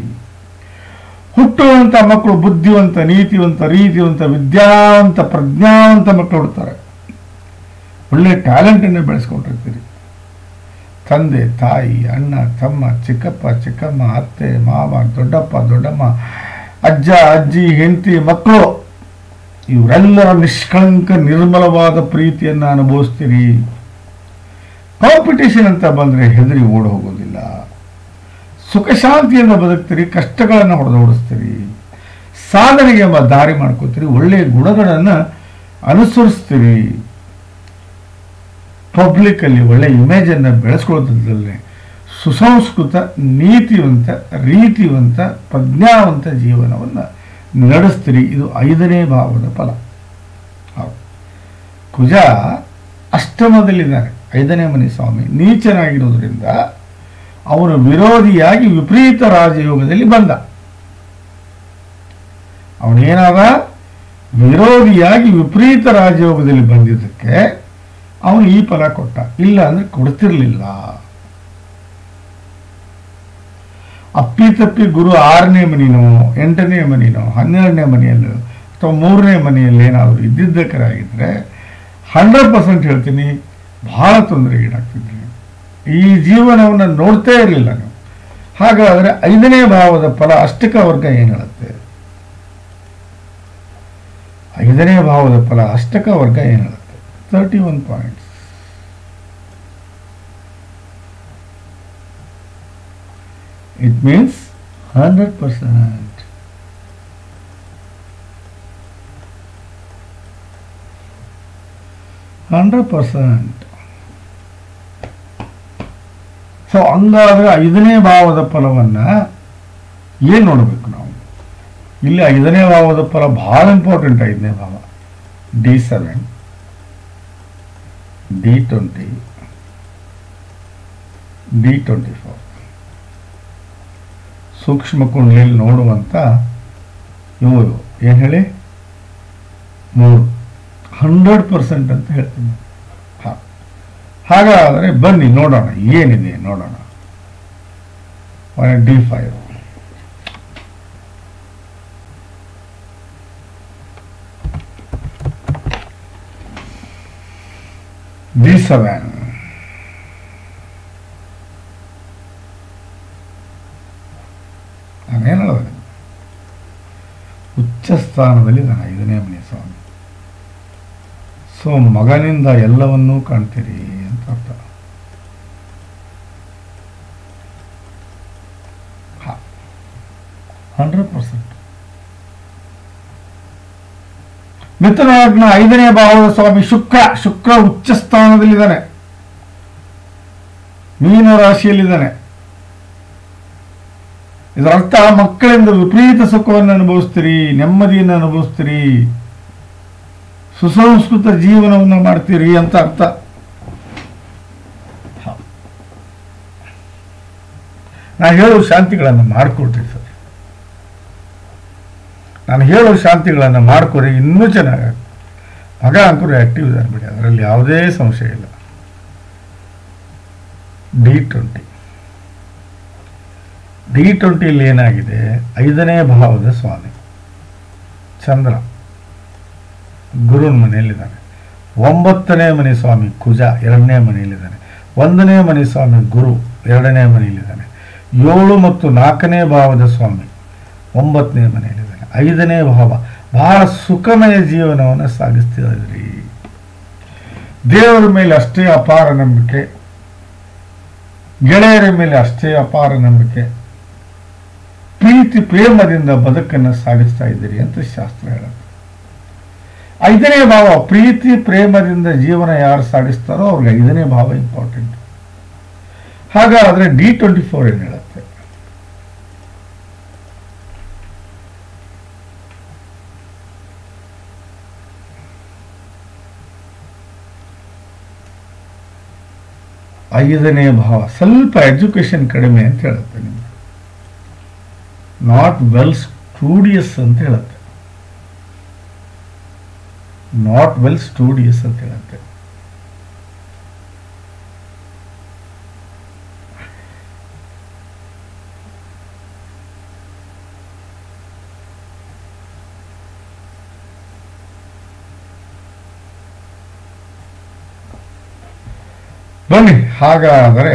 ಹುಟ್ಟುವಂಥ ಮಕ್ಕಳು ಬುದ್ಧಿವಂತ, ನೀತಿವಂತ, ರೀತಿವಂತ, ವಿದ್ಯಾವಂತ, ಪ್ರಜ್ಞಾವಂತ ಮಕ್ಕಳು ಹುಡ್ತಾರೆ. ಒಳ್ಳೆ ಟ್ಯಾಲೆಂಟನ್ನು ಬೆಳೆಸ್ಕೊಂಡಿರ್ತೀರಿ. ತಂದೆ, ತಾಯಿ, ಅಣ್ಣ, ತಮ್ಮ, ಚಿಕ್ಕಪ್ಪ, ಚಿಕ್ಕಮ್ಮ, ಅತ್ತೆ, ಮಾವ, ದೊಡ್ಡಪ್ಪ, ದೊಡ್ಡಮ್ಮ, ಅಜ್ಜ, ಅಜ್ಜಿ, ಹೆಂಡತಿ, ಮಕ್ಕಳು ಇವರೆಲ್ಲರ ನಿಷ್ಕಳಂಕ ನಿರ್ಮಲವಾದ ಪ್ರೀತಿಯನ್ನು ಅನುಭವಿಸ್ತೀರಿ. ಕಾಂಪಿಟೇಷನ್ ಅಂತ ಬಂದರೆ ಹೆದರಿ ಓಡಿ ಹೋಗೋದಿಲ್ಲ. ಸುಖ ಶಾಂತಿಯಿಂದ ಬದುಕ್ತೀರಿ, ಕಷ್ಟಗಳನ್ನು ಹೊಡೆದೋಡಿಸ್ತೀರಿ, ಸಾಧನೆಗೆ ಎಂಬ ದಾರಿ ಮಾಡ್ಕೋತೀರಿ, ಒಳ್ಳೆಯ ಗುಣಗಳನ್ನು ಅನುಸರಿಸ್ತೀರಿ. ಪಬ್ಲಿಕ್ಕಲ್ಲಿ ಒಳ್ಳೆ ಇಮೇಜನ್ನು ಬೆಳೆಸ್ಕೊಳ್ಳೋದ್ರಲ್ಲೇ ಸುಸಂಸ್ಕೃತ, ನೀತಿವಂತ, ರೀತಿವಂತ, ಪ್ರಜ್ಞಾವಂತ ಜೀವನವನ್ನು ನಡೆಸ್ತೀರಿ. ಇದು 5ನೇ ಭಾವದ ಫಲ. ಹೌದು, ಕುಜ ಅಷ್ಟಮದಲ್ಲಿದ್ದಾನೆ, 5ನೇ ಮನೆ ಸ್ವಾಮಿ ನೀಚನಾಗಿರೋದ್ರಿಂದ ಅವನು ವಿರೋಧಿಯಾಗಿ ವಿಪರೀತ ರಾಜಯೋಗದಲ್ಲಿ ಬಂದ. ಅವನೇನಾದ ವಿರೋಧಿಯಾಗಿ ವಿಪರೀತ ರಾಜಯೋಗದಲ್ಲಿ ಬಂದಿದ್ದಕ್ಕೆ ಅವನು ಈ ಫಲ ಕೊಟ್ಟ. ಇಲ್ಲ ಅಂದ್ರೆ ಕೊಡ್ತಿರ್ಲಿಲ್ಲ. ಅಪ್ಪಿತಪ್ಪಿ ಗುರು 6ನೇ ಮನೆಯೋ 8ನೇ ಮನೆಯೋ 12ನೇ ಮನೆಯಲ್ಲೋ ಅಥವಾ 3ನೇ ಮನೆಯಲ್ಲಿ ಏನಾದರೂ ಇದ್ದಿದ್ದಕ್ಕರಾಗಿದ್ದರೆ 100% ಹೇಳ್ತೀನಿ, ಬಹಳ ತೊಂದರೆಗೀಡಾಗ್ತಿದ್ರಿ. ಈ ಜೀವನವನ್ನು ನೋಡ್ತೇ ಇರಲಿಲ್ಲ ನೀವು. ಹಾಗಾದರೆ 5ನೇ ಭಾವದ ಫಲ ಅಷ್ಟಕ ವರ್ಗ ಏನು ಹೇಳುತ್ತೆ? 5ನೇ ಭಾವದ ಫಲ ಅಷ್ಟಕ ವರ್ಗ ಏನು ಹೇಳುತ್ತೆ? 31 points. It means 100%. ಸೊ ಹಂಗಾದ್ರೆ 5ನೇ ಭಾವದ ಫಲವನ್ನು ಏನು ನೋಡಬೇಕು ನಾವು? ಇಲ್ಲಿ 5ನೇ ಭಾವದ ಫಲ ಬಹಳ ಇಂಪಾರ್ಟೆಂಟ್. 5ನೇ ಭಾವ D7, D20, D24 ಸೂಕ್ಷ್ಮ ಕುಂಡಲಿಯಲ್ಲಿ ನೋಡುವಂಥ ಇವು ಏನು ಹೇಳಿ 100% ಅಂತ ಹೇಳ್ತೀನಿ. ಹಾಗಾದರೆ ಬನ್ನಿ ನೋಡೋಣ ಏನಿದೆ ನೋಡೋಣ. D5, D7, ನಾನೇನು ಹೇಳಿದೆ, ಉಚ್ಚ ಸ್ಥಾನದಲ್ಲಿ ನಾನು 5ನೇ ಮನೆ ಸ್ವಾಮಿ. ಸೊ ಮಗನಿಂದ ಎಲ್ಲವನ್ನೂ ಕಾಣ್ತೀರಿ ಅಂತ ಅರ್ಥ. 100%. ಮಿಥುನ 5ನೇ ಭಾವದ ಸ್ವಾಮಿ ಶುಕ್ರ ಉಚ್ಚ ಸ್ಥಾನದಲ್ಲಿದ್ದಾನೆ, ಮೀನ ರಾಶಿಯಲ್ಲಿದ್ದಾನೆ. ಇದರ ಅರ್ಥ ಮಕ್ಕಳಿಂದ ವಿಪರೀತ ಸುಖವನ್ನು ಅನುಭವಿಸ್ತೀರಿ, ನೆಮ್ಮದಿಯನ್ನು ಅನುಭವಿಸ್ತೀರಿ, ಸುಸಂಸ್ಕೃತ ಜೀವನವನ್ನು ಮಾಡ್ತೀರಿ ಅಂತ ಅರ್ಥ. ನಾನು ಹೇಳೋ ಶಾಂತಿಗಳನ್ನು ಮಾಡಿಕೊಡ್ತೀರಿ ಸರ್, ನಾನು ಹೇಳೋ ಶಾಂತಿಗಳನ್ನು ಮಾಡ್ಕೊರಿ, ಇನ್ನೂ ಚೆನ್ನಾಗಿ ಮಗ ಅಂಕರು ಆ್ಯಕ್ಟಿವ್ ಇದ್ದಾರೆ ಬಿಡಿ, ಅದರಲ್ಲಿ ಯಾವುದೇ ಸಂಶಯ ಇಲ್ಲ. D20 ಏನಾಗಿದೆ? 5ನೇ ಭಾವದ ಸ್ವಾಮಿ ಚಂದ್ರ ಗುರುನ ಮನೆಯಲ್ಲಿದ್ದಾನೆ. 9ನೇ ಮನೆ ಸ್ವಾಮಿ ಕುಜ 2ನೇ ಮನೆಯಲ್ಲಿದ್ದಾನೆ. 1ನೇ ಮನೆ ಸ್ವಾಮಿ ಗುರು 2ನೇ ಮನೆಯಲ್ಲಿದ್ದಾನೆ. 7 ಮತ್ತು 4ನೇ ಭಾವದ ಸ್ವಾಮಿ 9ನೇ ಮನೆಯಲ್ಲಿದ್ದಾನೆ. 5ನೇ ಭಾವ. ಬಹಳ ಸುಖಮಯ ಜೀವನವನ್ನು ಸಾಗಿಸ್ತಿದ್ರಿ. ದೇವರ ಮೇಲೆ ಅಷ್ಟೇ ಅಪಾರ ನಂಬಿಕೆ, ಗೆಳೆಯರ ಮೇಲೆ ಅಷ್ಟೇ ಅಪಾರ ನಂಬಿಕೆ, ಪ್ರೀತಿ ಪ್ರೇಮದಿಂದ ಬದುಕನ್ನು ಸಾಗಿಸ್ತಾ ಇದ್ದೀರಿ ಅಂತ ಶಾಸ್ತ್ರ ಹೇಳುತ್ತೆ. 5ನೇ ಭಾವ ಪ್ರೀತಿ ಪ್ರೇಮದಿಂದ ಜೀವನ ಯಾರು ಸಾಗಿಸ್ತಾರೋ ಅವ್ರಿಗೆ 5ನೇ ಭಾವ ಇಂಪಾರ್ಟೆಂಟ್. ಹಾಗಾದ್ರೆ D24 ಏನು ಹೇಳುತ್ತೆ? ಐದನೇ ಭಾವ ಸ್ವಲ್ಪ ಎಜುಕೇಶನ್ ಕಡಿಮೆ ಅಂತ ಹೇಳುತ್ತೆ. ನಿಮ್ಗೆ ನಾಟ್ ವೆಲ್ ಸ್ಟೂಡಿಯಸ್ ಅಂತ ಹೇಳುತ್ತೆ. ನಾಟ್ ವೆಲ್ ಸ್ಟೂಡಿಯಸ್ ಅಂತ ಹೇಳುತ್ತೆ. ಬನ್ನಿ ಹಾಗಾದರೆ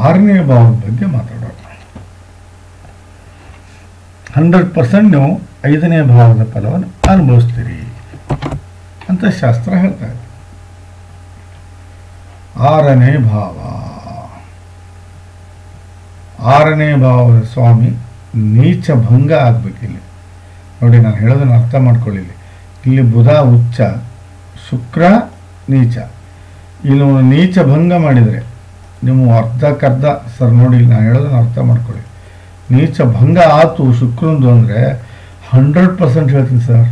6ನೇ ಭಾವದ ಬಗ್ಗೆ ಮಾತಾಡೋಣ. 100% ನೀವು 5ನೇ ಭಾವದ ಫಲವನ್ನು ಅನುಭವಿಸ್ತೀರಿ ಅಂತ ಶಾಸ್ತ್ರ ಹೇಳ್ತಾ ಇದೆ. 6ನೇ ಭಾವ. 6ನೇ ಭಾವದ ಸ್ವಾಮಿ ನೀಚ ಭಂಗ ಆಗ್ಬೇಕಿಲ್ಲಿ. ನೋಡಿ, ನಾನು ಹೇಳೋದನ್ನು ಅರ್ಥ ಮಾಡ್ಕೊಳ್ಳಿ. ಇಲ್ಲಿ ಬುಧ ಉಚ್ಚ, ಶುಕ್ರ ನೀಚ. ಇಲ್ಲಿ ನೀಚ ಭಂಗ ಮಾಡಿದರೆ ನೀವು ಅರ್ಧಕ್ಕರ್ಧ ಸರ್. ನೋಡಿ, ನಾನು ಹೇಳೋದನ್ನು ಅರ್ಥ ಮಾಡ್ಕೊಳ್ಳಿ. ನೀಚ ಭಂಗ ಆತು ಶುಕ್ರಂದು ಅಂದರೆ 100% ಹೇಳ್ತೀನಿ ಸರ್,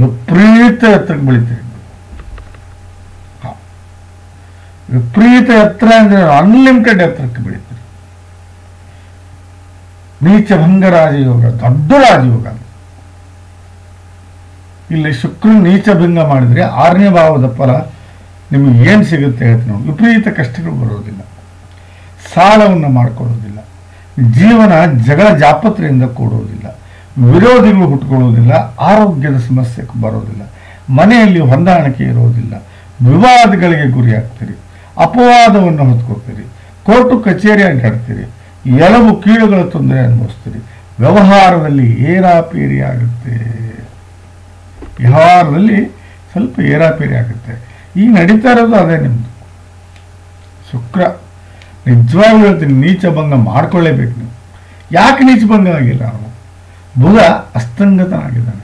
ವಿಪರೀತ ಎತ್ತರಕ್ಕೆ ಬೆಳಿತೀರಿ. ವಿಪರೀತ ಎತ್ತರ ಅಂದರೆ ಅನ್ಲಿಮಿಟೆಡ್ ಎತ್ತರಕ್ಕೆ ಬೆಳಿತೀರಿ. ನೀಚ ಭಂಗ ರಾಜಯೋಗ ದೊಡ್ಡ ರಾಜಯೋಗ. ಇಲ್ಲಿ ಶುಕ್ರ ನೀಚ ಭಂಗ ಮಾಡಿದರೆ 6ನೇ ಭಾವದ ಫಲ ನಿಮಗೆ ಏನು ಸಿಗುತ್ತೆ ಹೇಳ್ತೀನಿ ನೋಡಿ. ವಿಪರೀತ ಕಷ್ಟಗಳು ಬರೋದಿಲ್ಲ, ಸಾಲವನ್ನು ಮಾಡಿಕೊಳ್ಳೋದಿಲ್ಲ, ಜೀವನ ಜಗಳ ಜಾಪತ್ರೆಯಿಂದ ಕೂಡೋದಿಲ್ಲ, ವಿರೋಧಿಗಳು ಹುಟ್ಟುಕೊಳ್ಳೋದಿಲ್ಲ, ಆರೋಗ್ಯದ ಸಮಸ್ಯೆ ಬರೋದಿಲ್ಲ, ಮನೆಯಲ್ಲಿ ಹೊಂದಾಣಿಕೆ ಇರೋದಿಲ್ಲ, ವಿವಾದಗಳಿಗೆ ಗುರಿಯಾಗ್ತೀರಿ, ಅಪವಾದವನ್ನು ಹೊತ್ಕೋತೀರಿ, ಕೋರ್ಟು ಕಚೇರಿ ಅಡ್ಡಾಡ್ತೀರಿ, ಎಲವು ಕೀಳುಗಳ ತೊಂದರೆ ಅನುಭವಿಸ್ತೀರಿ, ವ್ಯವಹಾರದಲ್ಲಿ ಏರಾಪೇರಿ ಆಗುತ್ತೆ. ವ್ಯವಹಾರದಲ್ಲಿ ಸ್ವಲ್ಪ ಏರಾಪೇರಿ ಆಗುತ್ತೆ. ಈಗ ನಡೀತಾ ಇರೋದು ಅದೇ ನಿಮ್ಮದು. ಶುಕ್ರ ನಿಜವಾಗ್ಲೂ ಹೇಳ್ತೀನಿ, ನೀಚ ಭಂಗ ಮಾಡ್ಕೊಳ್ಳೇಬೇಕು ನೀವು. ಯಾಕೆ ನೀಚ ಭಂಗ ಆಗಿಲ್ಲ? ಅವನು ಬುಧ ಅಸ್ತಂಗತನಾಗಿದ್ದಾನೆ.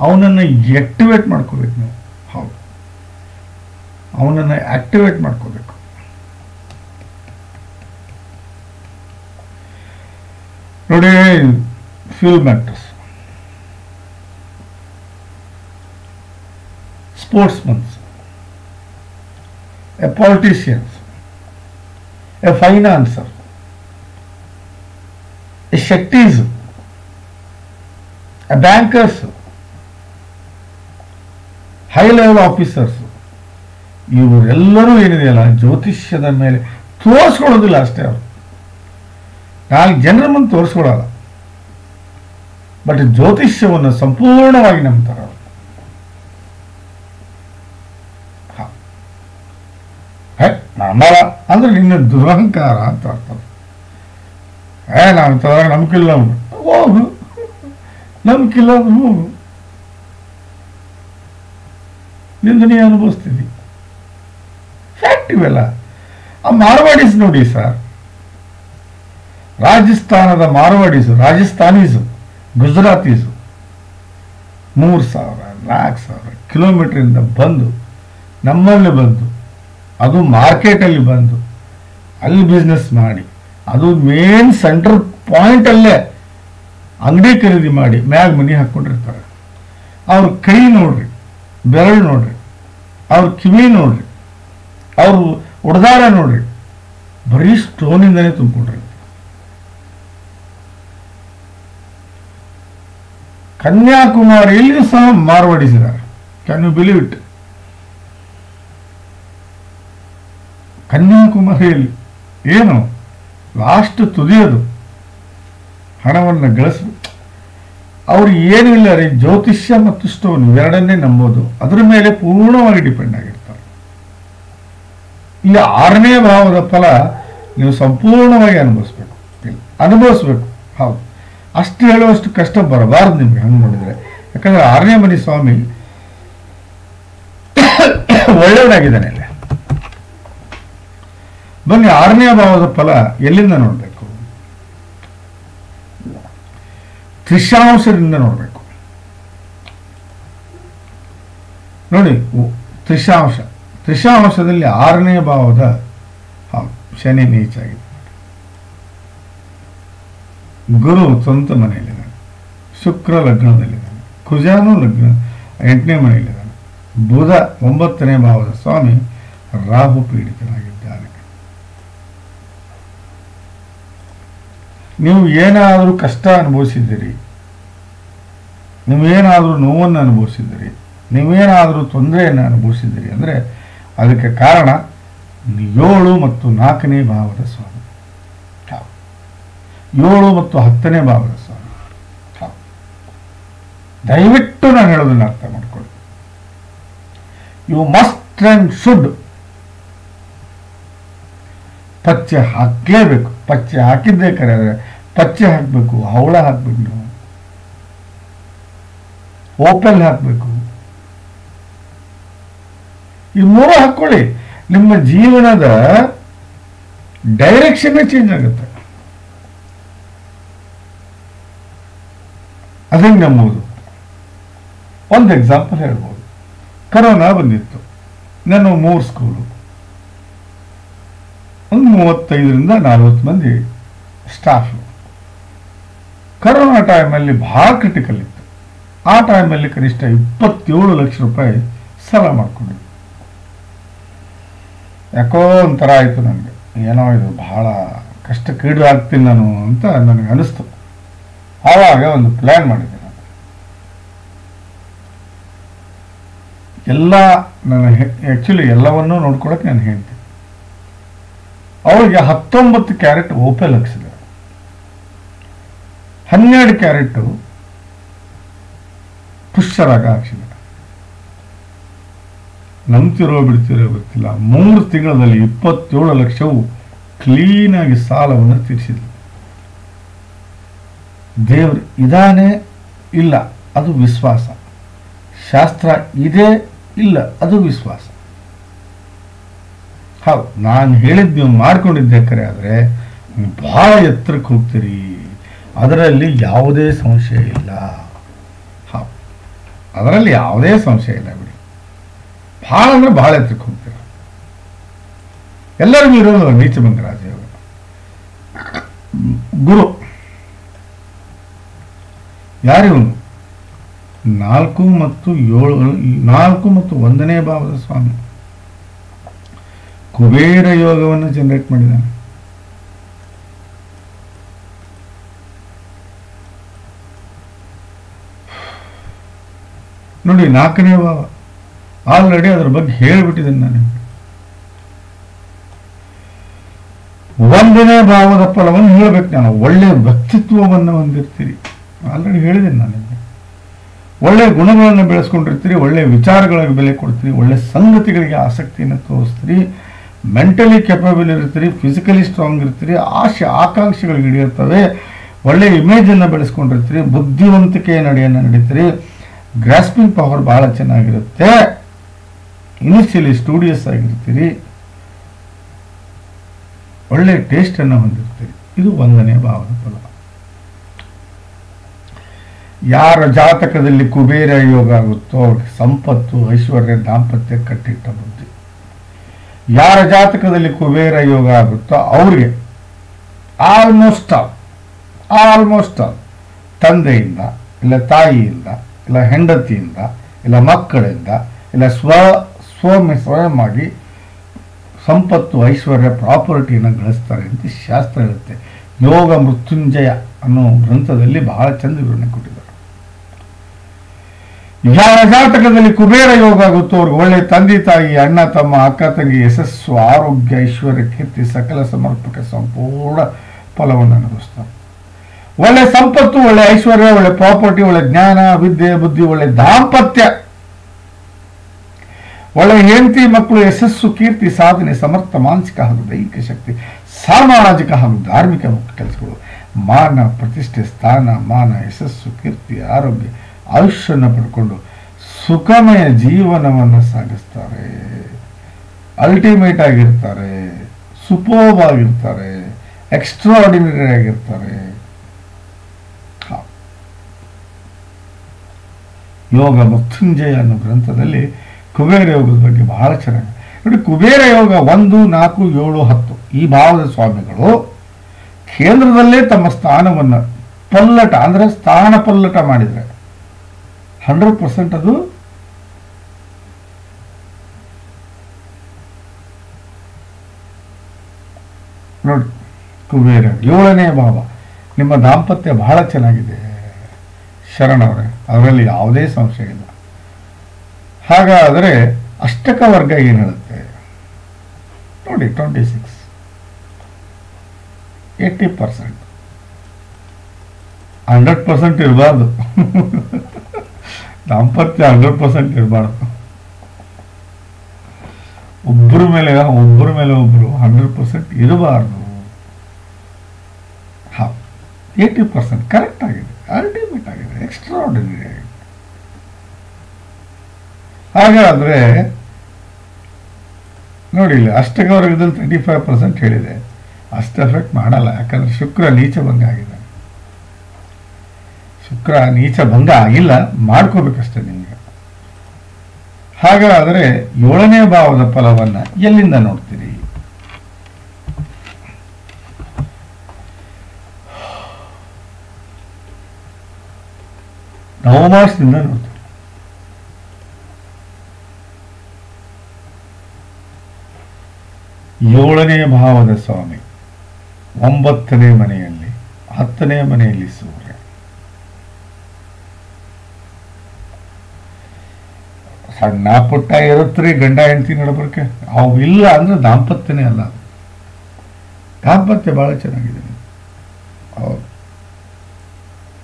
ಅವನನ್ನು ಆಕ್ಟಿವೇಟ್ ಮಾಡ್ಕೋಬೇಕು ನೀವು. ಹೌದು, ಅವನನ್ನು ಆಕ್ಟಿವೇಟ್ ಮಾಡ್ಕೋಬೇಕು. ನೋಡಿ, fuel matters, sportsmen, a politician, a financer, a Shaktis, a bankers, high level officers, ಇವರೆಲ್ಲರೂ ಏನಿದೆಯಲ್ಲ ಜ್ಯೋತಿಷ್ಯದ ಮೇಲೆ ತೋರಿಸ್ಕೊಳ್ಳೋದಿಲ್ಲ ಅಷ್ಟೇ. ಅವರು 4 ಜನರ ಮುಂದೆ ತೋರಿಸ್ಕೊಳ್ಳಲ್ಲ, ಬಟ್ ಜ್ಯೋತಿಷ್ಯವನ್ನು ಸಂಪೂರ್ಣವಾಗಿ ನಂಬ್ತಾರೆ. ಅವರು ನಂಬಲ್ಲ ಅಂದ್ರೆ ನಿನ್ನ ದುರಹಂಕಾರ ಅಂತ ಅರ್ಥ. ನಾವು ನಂಬಿಕಿಲ್ಲ ಹೋಗು, ನಂಬಿಕಿಲ್ಲ ಅಂದ್ರೆ ಹೋಗು, ನಿಂದು ನೀ ಅನುಭವಿಸ್ತೀವಿ. ಫ್ಯಾಕ್ಟ್ ಇವೆಲ್ಲ. ಆ ಮಾರ್ವಾಡೀಸ್ ನೋಡಿ ಸರ್, ರಾಜಸ್ಥಾನದ ಮಾರ್ವಾಡೀಸು, ರಾಜಸ್ಥಾನೀಸು, ಗುಜರಾತೀಸು 3,000-4,000 ಕಿಲೋಮೀಟರಿಂದ ಬಂದು ನಮ್ಮಲ್ಲಿ ಬಂದು, ಅದು ಮಾರ್ಕೆಟಲ್ಲಿ ಬಂದು ಅಲ್ಲಿ ಬಿಸ್ನೆಸ್ ಮಾಡಿ, ಅದು ಮೇನ್ ಸೆಂಟ್ರಲ್ ಪಾಯಿಂಟಲ್ಲೇ ಅಂಗಡಿ ಖರೀದಿ ಮಾಡಿ ಮ್ಯಾಗ ಮನಿ ಹಾಕ್ಕೊಂಡಿರ್ತಾರೆ. ಅವ್ರ ಕೈ ನೋಡ್ರಿ, ಬೆರಳು ನೋಡ್ರಿ, ಅವ್ರ ಕಿವಿ ನೋಡ್ರಿ, ಅವ್ರ ಉಡ್ದಾರ ನೋಡ್ರಿ, ಬರೀ ಸ್ಟೋನಿಂದನೇ ತುಂಬಿಕೊಂಡ್ರಿ. ಕನ್ಯಾಕುಮಾರಿಯಲ್ಲಿಯೂ ಸಹ ಮಾರ್ವಾಡಿಸಿದ್ದಾರೆ. Can you believe it? ಕನ್ಯಾಕುಮಾರಿಯಲ್ಲಿ ಏನು ಲಾಸ್ಟ್ ತುದಿಯೋದು, ಹಣವನ್ನು ಗಳಿಸ್ಬೇಕು. ಅವ್ರು ಏನೂ ಇಲ್ಲ ರೀ, ಜ್ಯೋತಿಷ್ಯ ಮತ್ತು ಸ್ಟೋನ್ ಎರಡನ್ನೇ ನಂಬೋದು, ಅದರ ಮೇಲೆ ಪೂರ್ಣವಾಗಿ ಡಿಪೆಂಡ್ ಆಗಿರ್ತಾರೆ. ಇಲ್ಲಿ 6ನೇ ಭಾವದ ಫಲ ನೀವು ಸಂಪೂರ್ಣವಾಗಿ ಅನುಭವಿಸ್ಬೇಕು. ಹೌದು, ಅಷ್ಟು ಹೇಳುವಷ್ಟು ಕಷ್ಟ ಬರಬಾರ್ದು ನಿಮ್ಗೆ ಹಂಗೆ ನೋಡಿದರೆ. ಯಾಕಂದ್ರೆ 6ನೇ ಮನೆ ಸ್ವಾಮಿ ಒಳ್ಳೆಯವನಾಗಿದ್ದಾನೆ. ಇಲ್ಲಿ ಬನ್ನಿ, 6ನೇ ಭಾವದ ಫಲ ಎಲ್ಲಿಂದ ನೋಡಬೇಕು? ತ್ರಿಶಾಂಶದಿಂದ ನೋಡಬೇಕು. ನೋಡಿ, ತ್ರಿಶಾಂಶದಲ್ಲಿ 6ನೇ ಭಾವದ ಶನಿ ನೀಚಾಗಿದೆ. ಗುರು ಸ್ವಂತ ಮನೆಯಲ್ಲಿದ್ದಾನೆ, ಶುಕ್ರ ಲಗ್ನದಲ್ಲಿದ್ದಾನೆ, ಕುಜಾನು ಲಗ್ನ 8ನೇ ಮನೆಯಲ್ಲಿದ್ದಾನೆ, ಬುಧ 9ನೇ ಭಾವದ ಸ್ವಾಮಿ ರಾಹು ಪೀಡಿತನಾಗಿದ್ದಾನೆ. ನೀವು ಏನಾದರೂ ಕಷ್ಟ ಅನುಭವಿಸಿದ್ದೀರಿ, ನೀವೇನಾದರೂ ನೋವನ್ನು ಅನುಭವಿಸಿದ್ದೀರಿ, ನೀವೇನಾದರೂ ತೊಂದರೆಯನ್ನು ಅನುಭವಿಸಿದ್ದೀರಿ ಅಂದರೆ ಅದಕ್ಕೆ ಕಾರಣ 7 ಮತ್ತು 4ನೇ ಭಾವದ ಸ್ವಾಮಿ, 7 ಮತ್ತು 10ನೇ ಭಾವದ ಸ್ವಾಮಿ. ದಯವಿಟ್ಟು ನಾನು ಹೇಳೋದನ್ನು ಅರ್ಥ ಮಾಡ್ಕೊಳ್ಳಿ. ಯು ಮಸ್ಟ್ ಆ್ಯಂಡ್ ಶುಡ್ ಪಚ್ಚೆ ಹಾಕಲೇಬೇಕು. ಪಚ್ಚೆ ಹಾಕಿದ್ದೇ ಕರೆಯಾದರೆ ಪಚ್ಚೆ ಹಾಕಬೇಕು, ಹವಳ ಹಾಕಬೇಕು, ನೀವು ಓಪೆಲ್ ಹಾಕಬೇಕು. ಈ 3 ಹಾಕ್ಕೊಳ್ಳಿ, ನಿಮ್ಮ ಜೀವನದ ಡೈರೆಕ್ಷನ್ ಚೇಂಜ್ ಆಗುತ್ತೆ. ಅದಂಗೆ ನಂಬೋದು. ಒಂದು ಎಕ್ಸಾಂಪಲ್ ಹೇಳ್ಬೋದು. ಕರೋನಾ ಬಂದಿತ್ತು, ನಾನು 3 ಸ್ಕೂಲು, ಒಂದು 35ರಿಂದ 40 ಮಂದಿ ಸ್ಟಾಫು. ಕರೋನಾ ಟೈಮಲ್ಲಿ ಭಾಳ ಕ್ರಿಟಿಕಲ್ ಇತ್ತು. ಆ ಟೈಮಲ್ಲಿ ಕನಿಷ್ಠ 27 ಲಕ್ಷ ರೂಪಾಯಿ ಸಾಲ ಮಾಡಿಕೊಂಡಿದ್ದೆ. ಯಾಕೋ ಒಂಥರ ಆಯಿತು ನನಗೆ, ಏನೋ ಇದು ಬಹಳ ಕಷ್ಟಕ್ಕೀಡು ಆಗ್ತೀನಿ ನಾನು ಅಂತ ನನಗೆ ಅನಿಸ್ತು. ಆವಾಗ ಒಂದು ಪ್ಲ್ಯಾನ್ ಮಾಡಿದ್ದೆ ನಾನು. ಎಲ್ಲ ನಾನು ಆ್ಯಕ್ಚುಲಿ ಎಲ್ಲವನ್ನೂ ನೋಡ್ಕೊಳಕ್ಕೆ ನಾನು ಹೇಳ್ತೀನಿ. ಅವಳಿಗೆ 19 ಕ್ಯಾರೆಟ್ ಓಪೆಲ್ ಹಾಕ್ಸಿದೆ, 12 ಕ್ಯಾರೆಟು ಪುಷ್ಯರಾಗ ಹಾಕ್ಸಿದೆ. ನಂಬ್ತಿರೋ ಬಿಡ್ತಿರೋ ಗೊತ್ತಿಲ್ಲ, 3 ತಿಂಗಳಲ್ಲಿ 27 ಲಕ್ಷವು ಕ್ಲೀನಾಗಿ ಸಾಲವನ್ನು ತೀರಿಸಿದ್ಲು. ದೇವರು ಇದಾನೆ ಇಲ್ಲ, ಅದು ವಿಶ್ವಾಸ. ಶಾಸ್ತ್ರ ಇದೆ ಇಲ್ಲ, ಅದು ವಿಶ್ವಾಸ. ಹೌದು, ನಾನು ಹೇಳಿದ್ದು ನೀವು ಮಾಡ್ಕೊಂಡಿದ್ದೆ ಕರೆ ಆದರೆ ಬಹಳ ಎತ್ತರಕ್ಕೆ ಹೋಗ್ತೀರಿ, ಅದರಲ್ಲಿ ಯಾವುದೇ ಸಂಶಯ ಇಲ್ಲ. ಹೌದು, ಅದರಲ್ಲಿ ಯಾವುದೇ ಸಂಶಯ ಇಲ್ಲ ಬಿಡಿ. ಭಾಳ ಅಂದರೆ ಭಾಳ ಎತ್ತರಕ್ಕೆ ಹೋಗ್ತೀರ. ಎಲ್ಲರಿಗೂ ಇರೋದು ನೀಚಭಂಗ ರಾಜಯೋಗ. ಗುರು ಯಾರಿವನು? 4 ಮತ್ತು 1ನೇ ಭಾವದ ಸ್ವಾಮಿ ಕುಬೇರ ಯೋಗವನ್ನು ಜನರೇಟ್ ಮಾಡಿದ್ದಾನೆ. ನೋಡಿ, 4ನೇ ಭಾವ ಆಲ್ರೆಡಿ ಅದರ ಬಗ್ಗೆ ಹೇಳಿಬಿಟ್ಟಿದ್ದೇನೆ ನಾನು. 1ನೇ ಭಾವದ ಫಲವನ್ನು ಹೇಳಬೇಕು ನಾನು. ಒಳ್ಳೆಯ ವ್ಯಕ್ತಿತ್ವವನ್ನು ಹೊಂದಿರ್ತೀರಿ, ಆಲ್ರೆಡಿ ಹೇಳಿದ್ದೇನೆ ನಾನು. ಒಳ್ಳೆಯ ಗುಣಗಳನ್ನು ಬೆಳೆಸ್ಕೊಂಡಿರ್ತೀರಿ, ಒಳ್ಳೆಯ ವಿಚಾರಗಳಿಗೆ ಬೆಲೆ ಕೊಡ್ತೀರಿ, ಒಳ್ಳೆಯ ಸಂಗತಿಗಳಿಗೆ ಆಸಕ್ತಿಯನ್ನು ತೋರಿಸ್ತೀರಿ, ಮೆಂಟಲಿ ಕೆಪಬಲ್ ಇರ್ತೀರಿ, ಫಿಸಿಕಲಿ ಸ್ಟ್ರಾಂಗ್ ಇರ್ತೀರಿ, ಆಶೆ ಆಕಾಂಕ್ಷೆಗಳಿಗೆ ಹಿಡಿಯುತ್ತವೆ, ಒಳ್ಳೆಯ ಇಮೇಜನ್ನು ಬೆಳೆಸ್ಕೊಂಡಿರ್ತೀರಿ, ಬುದ್ಧಿವಂತಿಕೆಯ ನಡೆಯನ್ನು ನಡೀತೀರಿ, ಗ್ರಾಸ್ಪಿಂಗ್ ಪವರ್ ಭಾಳ ಚೆನ್ನಾಗಿರುತ್ತೆ, ಇನಿಷಿಯಲಿ ಸ್ಟೂಡಿಯಸ್ ಆಗಿರ್ತೀರಿ, ಒಳ್ಳೆಯ ಟೇಸ್ಟನ್ನು ಹೊಂದಿರ್ತೀರಿ. ಇದು 1ನೇ ಭಾವದ ಫಲ. ಯಾರ ಜಾತಕದಲ್ಲಿ ಕುಬೇರ ಯೋಗ ಆಗುತ್ತೋ ಅವ್ರಿಗೆ ಸಂಪತ್ತು, ಐಶ್ವರ್ಯ, ದಾಂಪತ್ಯ ಕಟ್ಟಿಟ್ಟ ಬುದ್ಧಿ. ಯಾರ ಜಾತಕದಲ್ಲಿ ಕುಬೇರ ಯೋಗ ಆಗುತ್ತೋ ಅವ್ರಿಗೆ ಆಲ್ಮೋಸ್ಟ್ ಆಲ್ ತಂದೆಯಿಂದ ಇಲ್ಲ ತಾಯಿಯಿಂದ ಇಲ್ಲ ಹೆಂಡತಿಯಿಂದ ಇಲ್ಲ ಮಕ್ಕಳಿಂದ ಇಲ್ಲ ಸ್ವಯಂವಾಗಿ ಸಂಪತ್ತು, ಐಶ್ವರ್ಯ, ಪ್ರಾಪರ್ಟಿಯನ್ನು ಗಳಿಸ್ತಾರೆ ಅಂತ ಶಾಸ್ತ್ರ ಹೇಳುತ್ತೆ. ಯೋಗ ಮೃತ್ಯುಂಜಯ ಅನ್ನೋ ಗ್ರಂಥದಲ್ಲಿ ಬಹಳ ಚಂದ ವಿವರಣೆ ಕೊಟ್ಟಿದ್ದಾರೆ. ಯಾರ ಜಾತಕದಲ್ಲಿ ಕುಬೇರ ಯೋಗ ಆಗುತ್ತೋ ಅವ್ರಿಗೆ ಒಳ್ಳೆ ತಂದೆ ತಾಯಿ, ಅಣ್ಣ ತಮ್ಮ, ಅಕ್ಕ ತಂಗಿ, ಯಶಸ್ಸು, ಆರೋಗ್ಯ, ಐಶ್ವರ್ಯ, ಕೀರ್ತಿ, ಸಕಲ ಸಮರ್ಪಕ ಸಂಪೂರ್ಣ ಫಲವನ್ನು ಅನುಭವಿಸ್ತಾರೆ. ಒಳ್ಳೆ ಸಂಪತ್ತು, ಒಳ್ಳೆ ಐಶ್ವರ್ಯ, ಒಳ್ಳೆ ಪ್ರಾಪರ್ಟಿ, ಒಳ್ಳೆ ಜ್ಞಾನ, ವಿದ್ಯೆ, ಬುದ್ಧಿ, ಒಳ್ಳೆ ದಾಂಪತ್ಯ, ಒಳ್ಳೆ ಹೆಂಡತಿ, ಮಕ್ಕಳು, ಯಶಸ್ಸು, ಕೀರ್ತಿ, ಸಾಧನೆ, ಸಮರ್ಥ ಮಾನಸಿಕ ಹಾಗೂ ದೈಹಿಕ ಶಕ್ತಿ, ಸಾಮಾಜಿಕ ಹಾಗೂ ಧಾರ್ಮಿಕ ಕೆಲಸಗಳು, ಮಾನ, ಪ್ರತಿಷ್ಠೆ, ಸ್ಥಾನ, ಮಾನ, ಯಶಸ್ಸು, ಕೀರ್ತಿ, ಆರೋಗ್ಯ, ಆಯುಷ್ಯವನ್ನು ಪಡ್ಕೊಂಡು ಸುಖಮಯ ಜೀವನವನ್ನು ಸಾಗಿಸ್ತಾರೆ. ಅಲ್ಟಿಮೇಟ್ ಆಗಿರ್ತಾರೆ, ಸುಪರ್ಬ್ ಆಗಿರ್ತಾರೆ, ಎಕ್ಸ್ಟ್ರಾಆರ್ಡಿನರಿ ಆಗಿರ್ತಾರೆ. ಯೋಗ ಮೃತ್ಯುಂಜಯ ಅನ್ನೋ ಗ್ರಂಥದಲ್ಲಿ ಕುಬೇರ ಯೋಗದ ಬಗ್ಗೆ ಬಹಳ ಚೆನ್ನಾಗಿ ನೋಡಿ. ಕುಬೇರ ಯೋಗ 1, 4, 7, 10 ಈ ಭಾವದ ಸ್ವಾಮಿಗಳು ಕೇಂದ್ರದಲ್ಲೇ ತಮ್ಮ ಸ್ಥಾನವನ್ನು ಪಲ್ಲಟ, ಅಂದರೆ ಸ್ಥಾನ ಪಲ್ಲಟ ಮಾಡಿದರೆ 100% ಅದು ನೋಡಿ. ಕುಬೇರ 7ನೇ ಭಾವ. ನಿಮ್ಮ ದಾಂಪತ್ಯ ಬಹಳ ಚೆನ್ನಾಗಿದೆ ಶರಣವರೇ, ಅದರಲ್ಲಿ ಯಾವುದೇ ಸಂಶಯ ಇಲ್ಲ. ಹಾಗಾದರೆ ಅಷ್ಟಕ ವರ್ಗ ಏನು ಹೇಳುತ್ತೆ ನೋಡಿ. 26 80%, 100% ಇರಬಾರ್ದು. ದಾಂಪತ್ಯ 100% ಇರಬಾರ್ದು. ಒಬ್ಬರ ಮೇಲೆ ಒಬ್ಬರು 100% ಇರಬಾರ್ದು. 80% ಕರೆಕ್ಟ್ ಆಗಿದೆ, ಅಲ್ಟಿಮೇಟ್ ಆಗಿದೆ, ಎಕ್ಸ್ಟ್ರಾಆರ್ಡಿನರಿ ಆಗಿದೆ. ಹಾಗಾದ್ರೆ ನೋಡಿ, ಇಲ್ಲಿ ಅಷ್ಟಕ ವರ್ಗದಲ್ಲಿ 35% ಹೇಳಿದೆ. ಅಷ್ಟು ಎಫೆಕ್ಟ್ ಮಾಡಲ್ಲ, ಯಾಕಂದ್ರೆ ಶುಕ್ರ ನೀಚ ಭಂಗ ಆಗಿದೆ. ಶುಕ್ರ ನೀಚ ಭಂಗ ಆಗಿಲ್ಲ, ಮಾಡ್ಕೋಬೇಕಷ್ಟೇ ನಿಮಗೆ. ಹಾಗಾದರೆ 7ನೇ ಭಾವದ ಫಲವನ್ನ ಎಲ್ಲಿಂದ ನೋಡ್ತೀರಿ? ನವಮಾಸದಿಂದ ನೋಡ್ತೀವಿ. ಏಳನೇ ಭಾವದ ಸ್ವಾಮಿ 9ನೇ ಮನೆಯಲ್ಲಿ, 10ನೇ ಮನೆಯಲ್ಲಿ ಸೂರ್ಯ. ಸಣ್ಣ ಪುಟ್ಟ ಇರುತ್ರಿ ಗಂಡ ಹೆಂಡತಿ ನಡಬರ್ಕೆ, ಅವು ಇಲ್ಲ ಅಂದ್ರೆ ದಾಂಪತ್ಯನೇ ಅಲ್ಲ. ದಾಂಪತ್ಯ ಬಹಳ ಚೆನ್ನಾಗಿದೆ. ಹೌದು,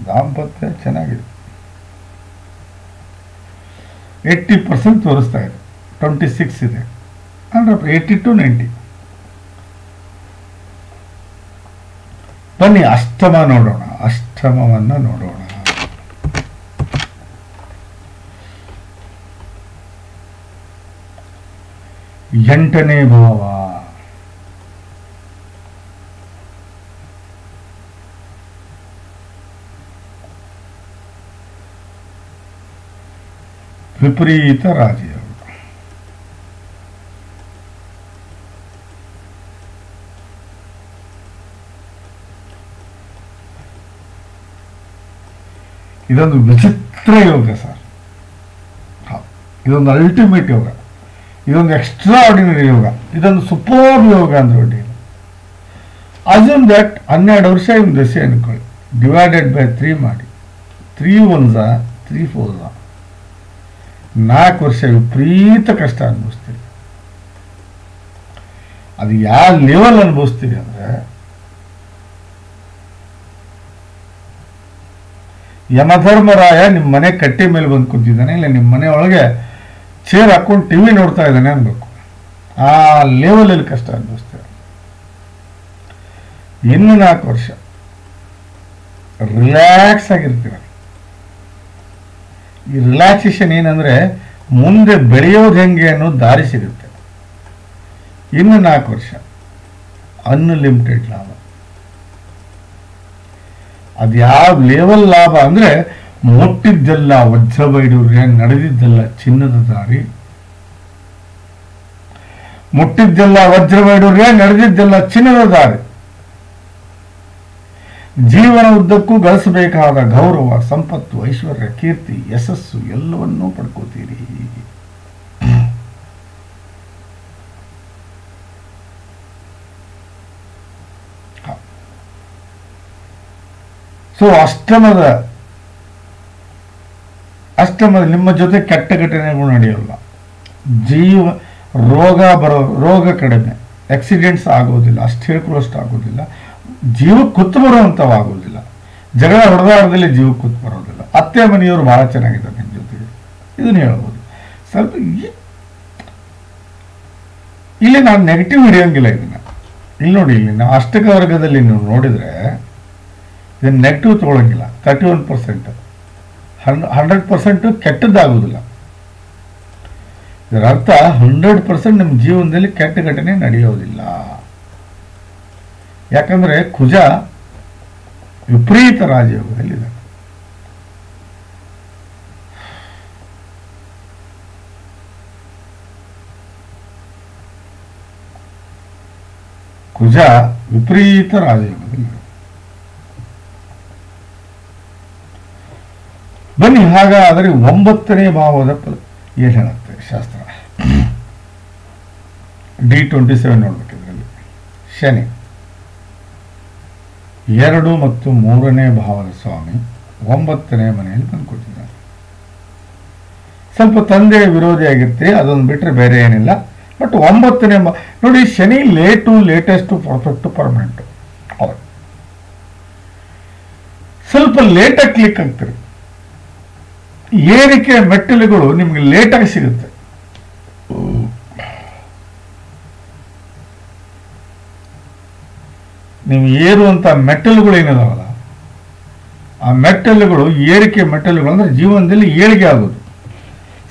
ದಾಂಪತ್ಯ ಚೆನ್ನಾಗಿದೆ. 80% ತೋರಿಸ್ತಾ ಇದೆ, 26 ಇದೆ, 80 to 90. ಬನ್ನಿ ಅಷ್ಟಮ ನೋಡೋಣ. ಅಷ್ಟಮವನ್ನು ನೋಡೋಣ. ಎಂಟನೇ ಭಾವ. ವಿಪರೀತ ರಾಜಯೋಗ. ಇದೊಂದು ವಿಚಿತ್ರ ಯೋಗ ಸರ್. ಇದೊಂದು ಅಲ್ಟಿಮೇಟ್ ಯೋಗ, ಇದೊಂದು ಎಕ್ಸ್ಟ್ರಾ ಆರ್ಡಿನರಿ ಯೋಗ, ಇದೊಂದು ಸೂಪರ್ ಯೋಗ ಅಂದ್ರೆ ಒಳ್ಳೆ. ಅಸ್ಯೂಮ್ ದಟ್ 12 ವರ್ಷ ಇವ್ನ ದಶೆ ಅನ್ಕೊಳ್ಳಿ, ಡಿವೈಡೆಡ್ ಬೈ 3 ಮಾಡಿ. 3 1 3 4 4 ವರ್ಷ ವಿಪರೀತ ಕಷ್ಟ ಅನುಭವಿಸ್ತೀರಿ. ಅದು ಯಾವ ಲೆವೆಲ್ ಅನುಭವಿಸ್ತೀರಿ ಅಂದ್ರೆ, ಯಮಧರ್ಮರಾಯ ನಿಮ್ಮ ಮನೆ ಕಟ್ಟೆ ಮೇಲೆ ಬಂದು ಕೂತಿದ್ದಾನೆ, ಇಲ್ಲ ನಿಮ್ಮ ಮನೆ ಒಳಗೆ ಚೇರ್ ಹಾಕೊಂಡು ಟಿವಿ ನೋಡ್ತಾ ಇದ್ದಾನೆ ಅನ್ಬೇಕು. ಆ ಲೆವೆಲಲ್ಲಿ ಕಷ್ಟ ಅನುಭವಿಸ್ತೇವೆ. ಇನ್ನು 4 ವರ್ಷ ರಿಲ್ಯಾಕ್ಸ್ ಆಗಿರ್ತೀರ. ಈ ರಿಲ್ಯಾಕ್ಸೇಷನ್ ಏನಂದ್ರೆ ಮುಂದೆ ಬೆಳೆಯೋದು ಹೆಂಗೆ ಅನ್ನೋದು ದಾರಿ ಸಿಗುತ್ತೆ. ಇನ್ನು 4 ವರ್ಷ ಅನ್ಲಿಮಿಟೆಡ್ ಲಾಭ. ಅದು ಯಾವ ಲೆವೆಲ್ ಲಾಭ ಅಂದ್ರೆ, ಮುಟ್ಟಿದ್ದೆಲ್ಲ ವಜ್ರ ವೈಡೂರ್ಯ, ನಡೆದಿದ್ದೆಲ್ಲ ಚಿನ್ನದ ದಾರಿ. ಮುಟ್ಟಿದ್ದೆಲ್ಲ ವಜ್ರ ವೈಡೂರ್ಯ, ನಡೆದಿದ್ದೆಲ್ಲ ಚಿನ್ನದ ದಾರಿ. ಜೀವನ ಉದ್ದಕ್ಕೂ ಗಳಿಸಬೇಕಾದ ಗೌರವ, ಸಂಪತ್ತು, ಐಶ್ವರ್ಯ, ಕೀರ್ತಿ, ಯಶಸ್ಸು ಎಲ್ಲವನ್ನೂ ಪಡ್ಕೋತೀರಿ. ಸೊ ಅಷ್ಟಮದ ನಿಮ್ಮ ಜೊತೆ ಕೆಟ್ಟ ಘಟನೆಗಳು ನಡೆಯಲ್ಲ. ರೋಗ ಕಡಿಮೆ, ಆಕ್ಸಿಡೆಂಟ್ಸ್ ಆಗೋದಿಲ್ಲ, ಅಷ್ಟು ಹೇಳ್ಕೊಳ್ಳೋಷ್ಟು ಆಗೋದಿಲ್ಲ, ಜೀವಕ್ಕೆ ಕುತ್ತು ಬರುವಂಥವಾಗೋದಿಲ್ಲ, ಜಗಳ ಹೊಡೆದಾಡದಲ್ಲಿ ಜೀವಕ್ಕೆ ಕುತ್ತು ಬರೋದಿಲ್ಲ. ಅತ್ತೆ ಮನೆಯವರು ಬಹಳ ಚೆನ್ನಾಗಿದ್ದಾರೆ ನಿಮ್ಮ ಜೊತೆಗೆ, ಇದನ್ನು ಹೇಳ್ಬೋದು. ಸ್ವಲ್ಪ ಇಲ್ಲಿ ನಾನು ನೆಗೆಟಿವ್ ಹಿಡಿಯೋಂಗಿಲ್ಲ ಇದನ್ನ. ಇಲ್ಲಿ ನೋಡಿ, ಇಲ್ಲಿ ನಾವು ಅಷ್ಟಕ ವರ್ಗದಲ್ಲಿ ನೀವು ನೋಡಿದರೆ ಇದನ್ನು ನೆಗೆಟಿವ್ ತೊಗೊಳಂಗಿಲ್ಲ. 31%, 100% ಕೆಟ್ಟದ್ದಾಗುವುದಿಲ್ಲ. ಇದರ ಅರ್ಥ 100% ನಿಮ್ಮ ಜೀವನದಲ್ಲಿ ಕೆಟ್ಟ ಘಟನೆ ನಡೆಯೋದಿಲ್ಲ. ಯಾಕಂದರೆ ಕುಜ ವಿಪರೀತ ರಾಜಯೋಗದಲ್ಲಿದೆ. ಕುಜ ವಿಪರೀತ ರಾಜಯೋಗದಲ್ಲಿದೆ. ಬನ್ನಿ, ಹಾಗಾದರೆ 9ನೇ ಭಾವದ ಫಲ ಏನು ಹೇಳುತ್ತೆ ಶಾಸ್ತ್ರ? D27 ನೋಡ್ಬೇಕು. ಇದರಲ್ಲಿ ಶನಿ 2 ಮತ್ತು 3ನೇ ಭಾವದ ಸ್ವಾಮಿ 9ನೇ ಮನೆಯಲ್ಲಿ ಬಂದ್ಕೊಟ್ಟಿದ್ದಾರೆ. ಸ್ವಲ್ಪ ತಂದೆ ವಿರೋಧಿ ಆಗಿರ್ತೀರಿ, ಅದೊಂದು ಬಿಟ್ಟರೆ ಬೇರೆ ಏನಿಲ್ಲ. ಬಟ್ 9ನೇ ನೋಡಿ, ಶನಿ ಲೇಟೆಸ್ಟ್ ಪರ್ಫೆಕ್ಟ್ ಪರ್ಮನೆಂಟ್. ಹೌದು, ಸ್ವಲ್ಪ ಲೇಟಾಗಿ ಕ್ಲಿಕ್ ಆಗ್ತೀರಿ. ಏರಿಕೆ ಮೆಟ್ಟಿಲುಗಳು ನಿಮ್ಗೆ ಲೇಟಾಗಿ ಸಿಗುತ್ತೆ. ನೀವು ಏರುವಂಥ ಮೆಟ್ಟಲುಗಳು ಏನಿದಾವಲ್ಲ, ಆ ಮೆಟ್ಟಲುಗಳು, ಏರಿಕೆ ಮೆಟ್ಟಲುಗಳು ಅಂದರೆ ಜೀವನದಲ್ಲಿ ಏಳಿಗೆ ಆಗೋದು.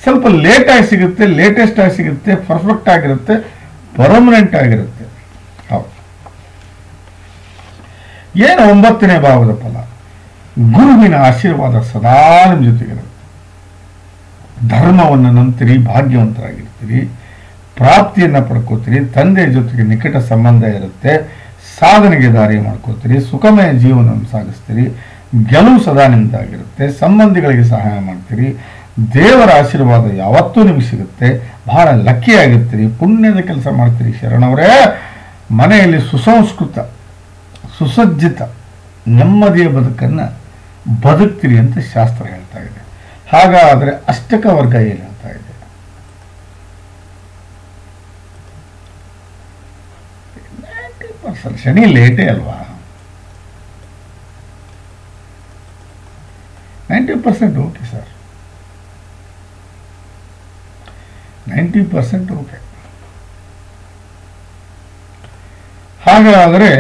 ಸ್ವಲ್ಪ ಲೇಟಾಗಿ ಸಿಗುತ್ತೆ, ಲೇಟೆಸ್ಟ್ ಆಗಿ ಸಿಗುತ್ತೆ, ಪರ್ಫೆಕ್ಟ್ ಆಗಿರುತ್ತೆ, ಪರ್ಮನೆಂಟ್ ಆಗಿರುತ್ತೆ. ಹೌದು. ಏನು 9ನೇ ಭಾವದ ಫಲ? ಗುರುವಿನ ಆಶೀರ್ವಾದ ಸದಾ ನಿಮ್ಮ ಜೊತೆಗಿರುತ್ತೆ. ಧರ್ಮವನ್ನು ನಂಬ್ತೀರಿ, ಭಾಗ್ಯವಂತರಾಗಿರ್ತೀರಿ, ಪ್ರಾಪ್ತಿಯನ್ನು ಪಡ್ಕೋತೀರಿ, ತಂದೆಯ ಜೊತೆಗೆ ನಿಕಟ ಸಂಬಂಧ ಇರುತ್ತೆ, ಸಾಧನೆಗೆ ದಾರಿ ಮಾಡ್ಕೋತೀರಿ, ಸುಖಮಯ ಜೀವನವನ್ನು ಸಾಗಿಸ್ತೀರಿ, ಗೆಲುವು ಸದಾ ನಿಮ್ದಾಗಿರುತ್ತೆ, ಸಂಬಂಧಿಗಳಿಗೆ ಸಹಾಯ ಮಾಡ್ತೀರಿ, ದೇವರ ಆಶೀರ್ವಾದ ಯಾವತ್ತೂ ನಿಮ್ಗೆ ಸಿಗುತ್ತೆ, ಬಹಳ ಲಕ್ಕಿ ಆಗಿರ್ತೀರಿ, ಪುಣ್ಯದ ಕೆಲಸ ಮಾಡ್ತೀರಿ. ಶರಣವರೇ, ಮನೆಯಲ್ಲಿ ಸುಸಂಸ್ಕೃತ, ಸುಸಜ್ಜಿತ, ನೆಮ್ಮದಿಯ ಬದುಕನ್ನು ಬದುಕ್ತೀರಿ ಅಂತ ಶಾಸ್ತ್ರ ಹೇಳ್ತಾ ಇದೆ. ಹಾಗಾದರೆ ಅಷ್ಟಕ ವರ್ಗ ಏನು ಹೇಳ್ತಾ ಇದೆ? ಶನಿ ಲೇಟೇ ಅಲ್ವಾ? 90% ಓಕೆ ಸರ್, 90% ಓಕೆ. ಹಾಗಾದರೆ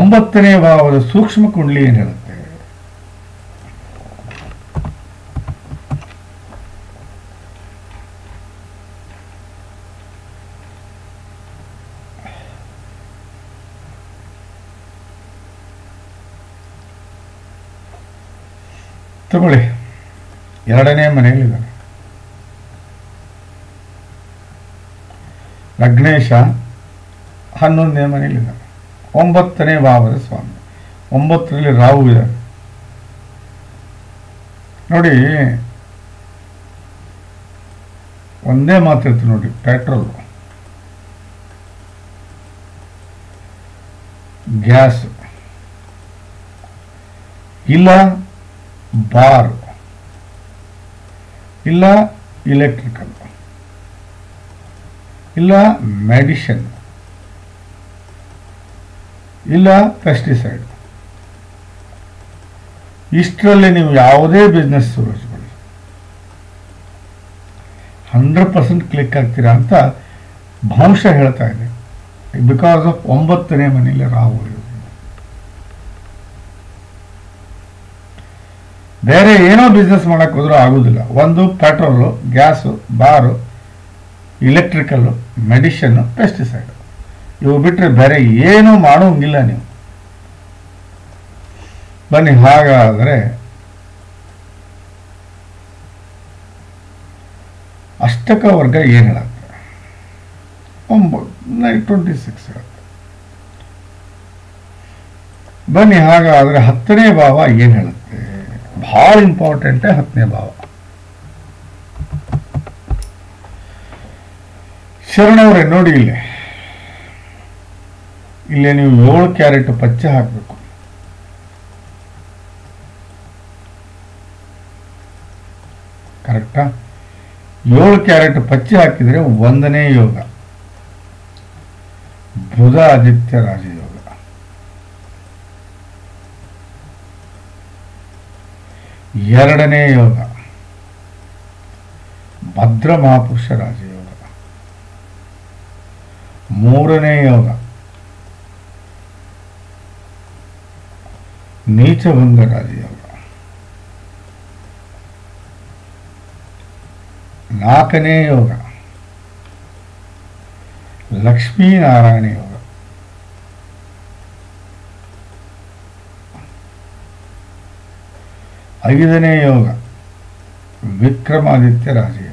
9ನೇ ಭಾವದ ಸೂಕ್ಷ್ಮ ಕುಂಡಲಿ ಏನು ಹೇಳುತ್ತೆ? ತಗೊಳ್ಳಿ, 2ನೇ ಮನೆಯಲ್ಲಿದ್ದಾನೆ ಲಗ್ನೇಶ, 11ನೇ ಮನೆಯಲ್ಲಿದ್ದಾನೆ, 9ನೇ ಭಾವದ ಸ್ವಾಮಿ, 9ರಲ್ಲಿ ರಾಹು ಇದ್ದಾರೆ. ನೋಡಿ, ಒಂದೇ ಮಾತಿರ್ತು ನೋಡಿ, ಪೆಟ್ರೋಲ್, ಗ್ಯಾಸ್ ಇಲ್ಲ, ಬಾರ್ ಇಲ್ಲ, ಇಲೆಕ್ಟ್ರಿಕಲ್ ಇಲ್ಲ, ಮೆಡಿಸಿನ್ ಇಲ್ಲ, ಪೆಸ್ಟಿಸೈಡ್. ಇಷ್ಟರಲ್ಲಿ ನೀವು ಯಾವುದೇ ಬಿಸ್ನೆಸ್ ಶುರುಗೊಳಿಸಿ 100% ಕ್ಲಿಕ್ ಆಗ್ತೀರಾ ಅಂತ ಬಹುಶಃ ಹೇಳ್ತಾ ಇದೆ. ಬಿಕಾಸ್ ಆಫ್ 9ನೇ ಮನೆಯಲ್ಲಿ ರಾಹು ಇರೋದು. ಬೇರೆ ಏನೋ ಬಿಸ್ನೆಸ್ ಮಾಡಕ್ಕೆ ಹೋದ್ರೂ ಆಗೋದಿಲ್ಲ. ಒಂದು ಪೆಟ್ರೋಲು, ಗ್ಯಾಸು, ಬಾರು, ಇಲೆಕ್ಟ್ರಿಕಲ್ಲು, ಮೆಡಿಷನ್ನು, ಪೆಸ್ಟಿಸೈಡ್, ಇವು ಬಿಟ್ಟರೆ ಬೇರೆ ಏನೂ ಮಾಡೋಂಗಿಲ್ಲ ನೀವು. ಬನ್ನಿ, ಹಾಗಾದರೆ ಅಷ್ಟಕ ವರ್ಗ ಏನು ಹೇಳುತ್ತೆ? 26 ಹೇಳುತ್ತೆ. ಬನ್ನಿ, ಹಾಗಾದರೆ 10ನೇ ಭಾವ ಏನು ಹೇಳುತ್ತೆ? ಭಾಳ ಇಂಪಾರ್ಟೆಂಟೇ 10ನೇ ಭಾವ. ಶರಣವರೇ ನೋಡಿ, ಇಲ್ಲೇ ನೀವು 7 ಕ್ಯಾರೆಟ್ ಪಚ್ಚೆ ಹಾಕಬೇಕು. ಕರೆಕ್ಟಾ? 7 ಕ್ಯಾರೆಟ್ ಪಚ್ಚೆ ಹಾಕಿದರೆ 1ನೇ ಯೋಗ ಬುಧ ಆದಿತ್ಯ ರಾಜಯೋಗ. 2ನೇ ಯೋಗ ಭದ್ರ ಮಹಾಪುರುಷ ರಾಜಯೋಗ. ಮೂರನೇ ಯೋಗ ನೀಚಭಂಗ ರಾಜಯೋಗ. ನಾಲ್ಕನೇ ಯೋಗ ಲಕ್ಷ್ಮೀನಾರಾಯಣ ಯೋಗ. ಐದನೇ ಯೋಗ ವಿಕ್ರಮಾದಿತ್ಯ ರಾಜಯೋಗ.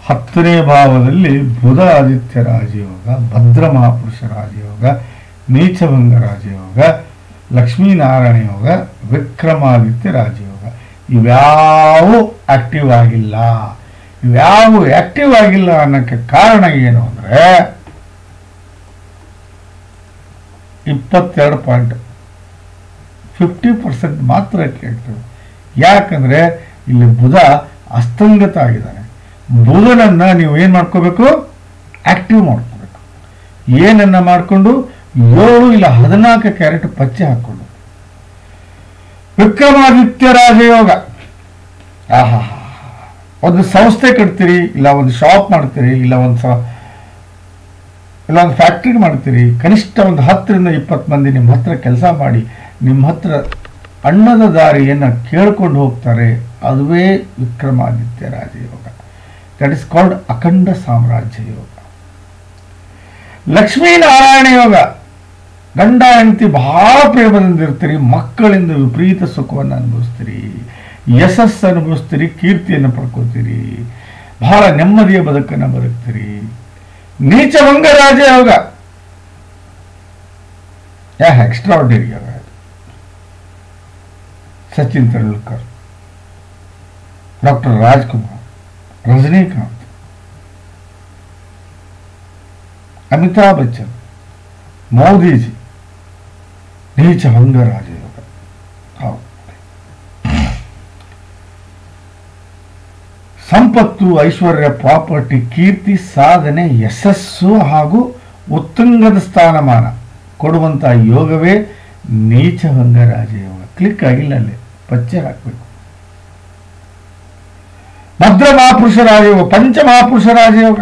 ಹತ್ತನೇ ಭಾವದಲ್ಲಿ ಬುಧ ಆದಿತ್ಯ ರಾಜಯೋಗ, ಭದ್ರ ಮಹಾಪುರುಷ ರಾಜಯೋಗ, ನೀಚಭಂಗ ರಾಜಯೋಗ, ಲಕ್ಷ್ಮೀನಾರಾಯಣ ಯೋಗ, ವಿಕ್ರಮಾದಿತ್ಯ ರಾಜಯೋಗ. ಇವ್ಯಾವು ಆಕ್ಟಿವ್ ಆಗಿಲ್ಲ. ಇವ್ಯಾವು ಆಕ್ಟಿವ್ ಆಗಿಲ್ಲ ಅನ್ನೋಕ್ಕೆ ಕಾರಣ ಏನು ಅಂದರೆ 22.50% ಮಾತ್ರ ಆಕ್ಟಿವ್. ಯಾಕಂದರೆ ಇಲ್ಲಿ ಬುಧ ಅಸ್ತಂಗತ ಆಗಿದ್ದಾನೆ. ಬುಧನನ್ನ ನೀವು ಏನು ಮಾಡ್ಕೋಬೇಕು? ಆಕ್ಟಿವ್ ಮಾಡ್ಕೋಬೇಕು. ಏನನ್ನ ಮಾಡಿಕೊಂಡು 7 ಇಲ್ಲ 14 ಕ್ಯಾರೆಟ್ ಪಚ್ಚೆ ಹಾಕ್ಕೊಂಡು ವಿಕ್ರಮಾದಿತ್ಯ ರಾಜಯೋಗ. ಆಹಾ, ಒಂದು ಸಂಸ್ಥೆ ಕಟ್ತೀರಿ, ಇಲ್ಲ ಒಂದು ಶಾಪ್ ಮಾಡ್ತೀರಿ, ಇಲ್ಲ ಒಂದು ಫ್ಯಾಕ್ಟ್ರಿ ಮಾಡ್ತೀರಿ. ಕನಿಷ್ಠ ಒಂದು 10 ರಿಂದ 20 ಮಂದಿ ನಿಮ್ಮ ಹತ್ರ ಕೆಲಸ ಮಾಡಿ ನಿಮ್ಮ ಹತ್ರ ಅನ್ನದ ದಾರಿಯನ್ನು ಕೇಳ್ಕೊಂಡು ಹೋಗ್ತಾರೆ. ಅದುವೇ ವಿಕ್ರಮಾದಿತ್ಯ ರಾಜಯೋಗ. ದಟ್ ಇಸ್ ಕಾಲ್ಡ್ ಅಖಂಡ ಸಾಮ್ರಾಜ್ಯ ಯೋಗ. ಲಕ್ಷ್ಮೀನಾರಾಯಣ ಯೋಗ. ಗಂಡ ಹೆಂಡತಿ ಬಹಳ ಪ್ರೇಮದಿಂದ ಇರ್ತೀರಿ, ಮಕ್ಕಳಿಂದ ವಿಪರೀತ ಸುಖವನ್ನು ಅನುಭವಿಸ್ತೀರಿ, ಯಶಸ್ಸು ಅನುಭವಿಸ್ತೀರಿ, ಕೀರ್ತಿಯನ್ನು ಪಡ್ಕೋತೀರಿ, ಬಹಳ ನೆಮ್ಮದಿಯ ಬದುಕನ್ನು ಬದುಕ್ತೀರಿ. ನೀಚಭಂಗ ರಾಜಯೋಗ ಎಕ್ಸ್ಟ್ರಾರ್ಡಿನರಿ ಯೋಗ. ಸಚಿನ್ ತೆಂಡೂಲ್ಕರ್, ಡಾಕ್ಟರ್ ರಾಜ್ಕುಮಾರ್, ರಜನಿಕಾಂತ್, ಅಮಿತಾಬ್ ಬಚ್ಚನ್, ಮೋದಿಜಿ. ನೀಚಭಂಗ ರಾಜಯೋಗ. ಸಂಪತ್ತು, ಐಶ್ವರ್ಯ, ಪ್ರಾಪರ್ಟಿ, ಕೀರ್ತಿ, ಸಾಧನೆ, ಯಶಸ್ಸು ಹಾಗೂ ಉತ್ತುಂಗದ ಸ್ಥಾನಮಾನ ಕೊಡುವಂತಹ ಯೋಗವೇ ನೀಚಭಂಗ ರಾಜಯೋಗ. ಕ್ಲಿಕ್ ಆಗಿಲ್ಲ, ಅಲ್ಲಿ ಪಚ್ಚೆ ಹಾಕಬೇಕು. ಭದ್ರ ಮಹಾಪುರುಷ ರಾಜಯೋಗ, ಪಂಚಮಹಾಪುರುಷ ರಾಜಯೋಗ.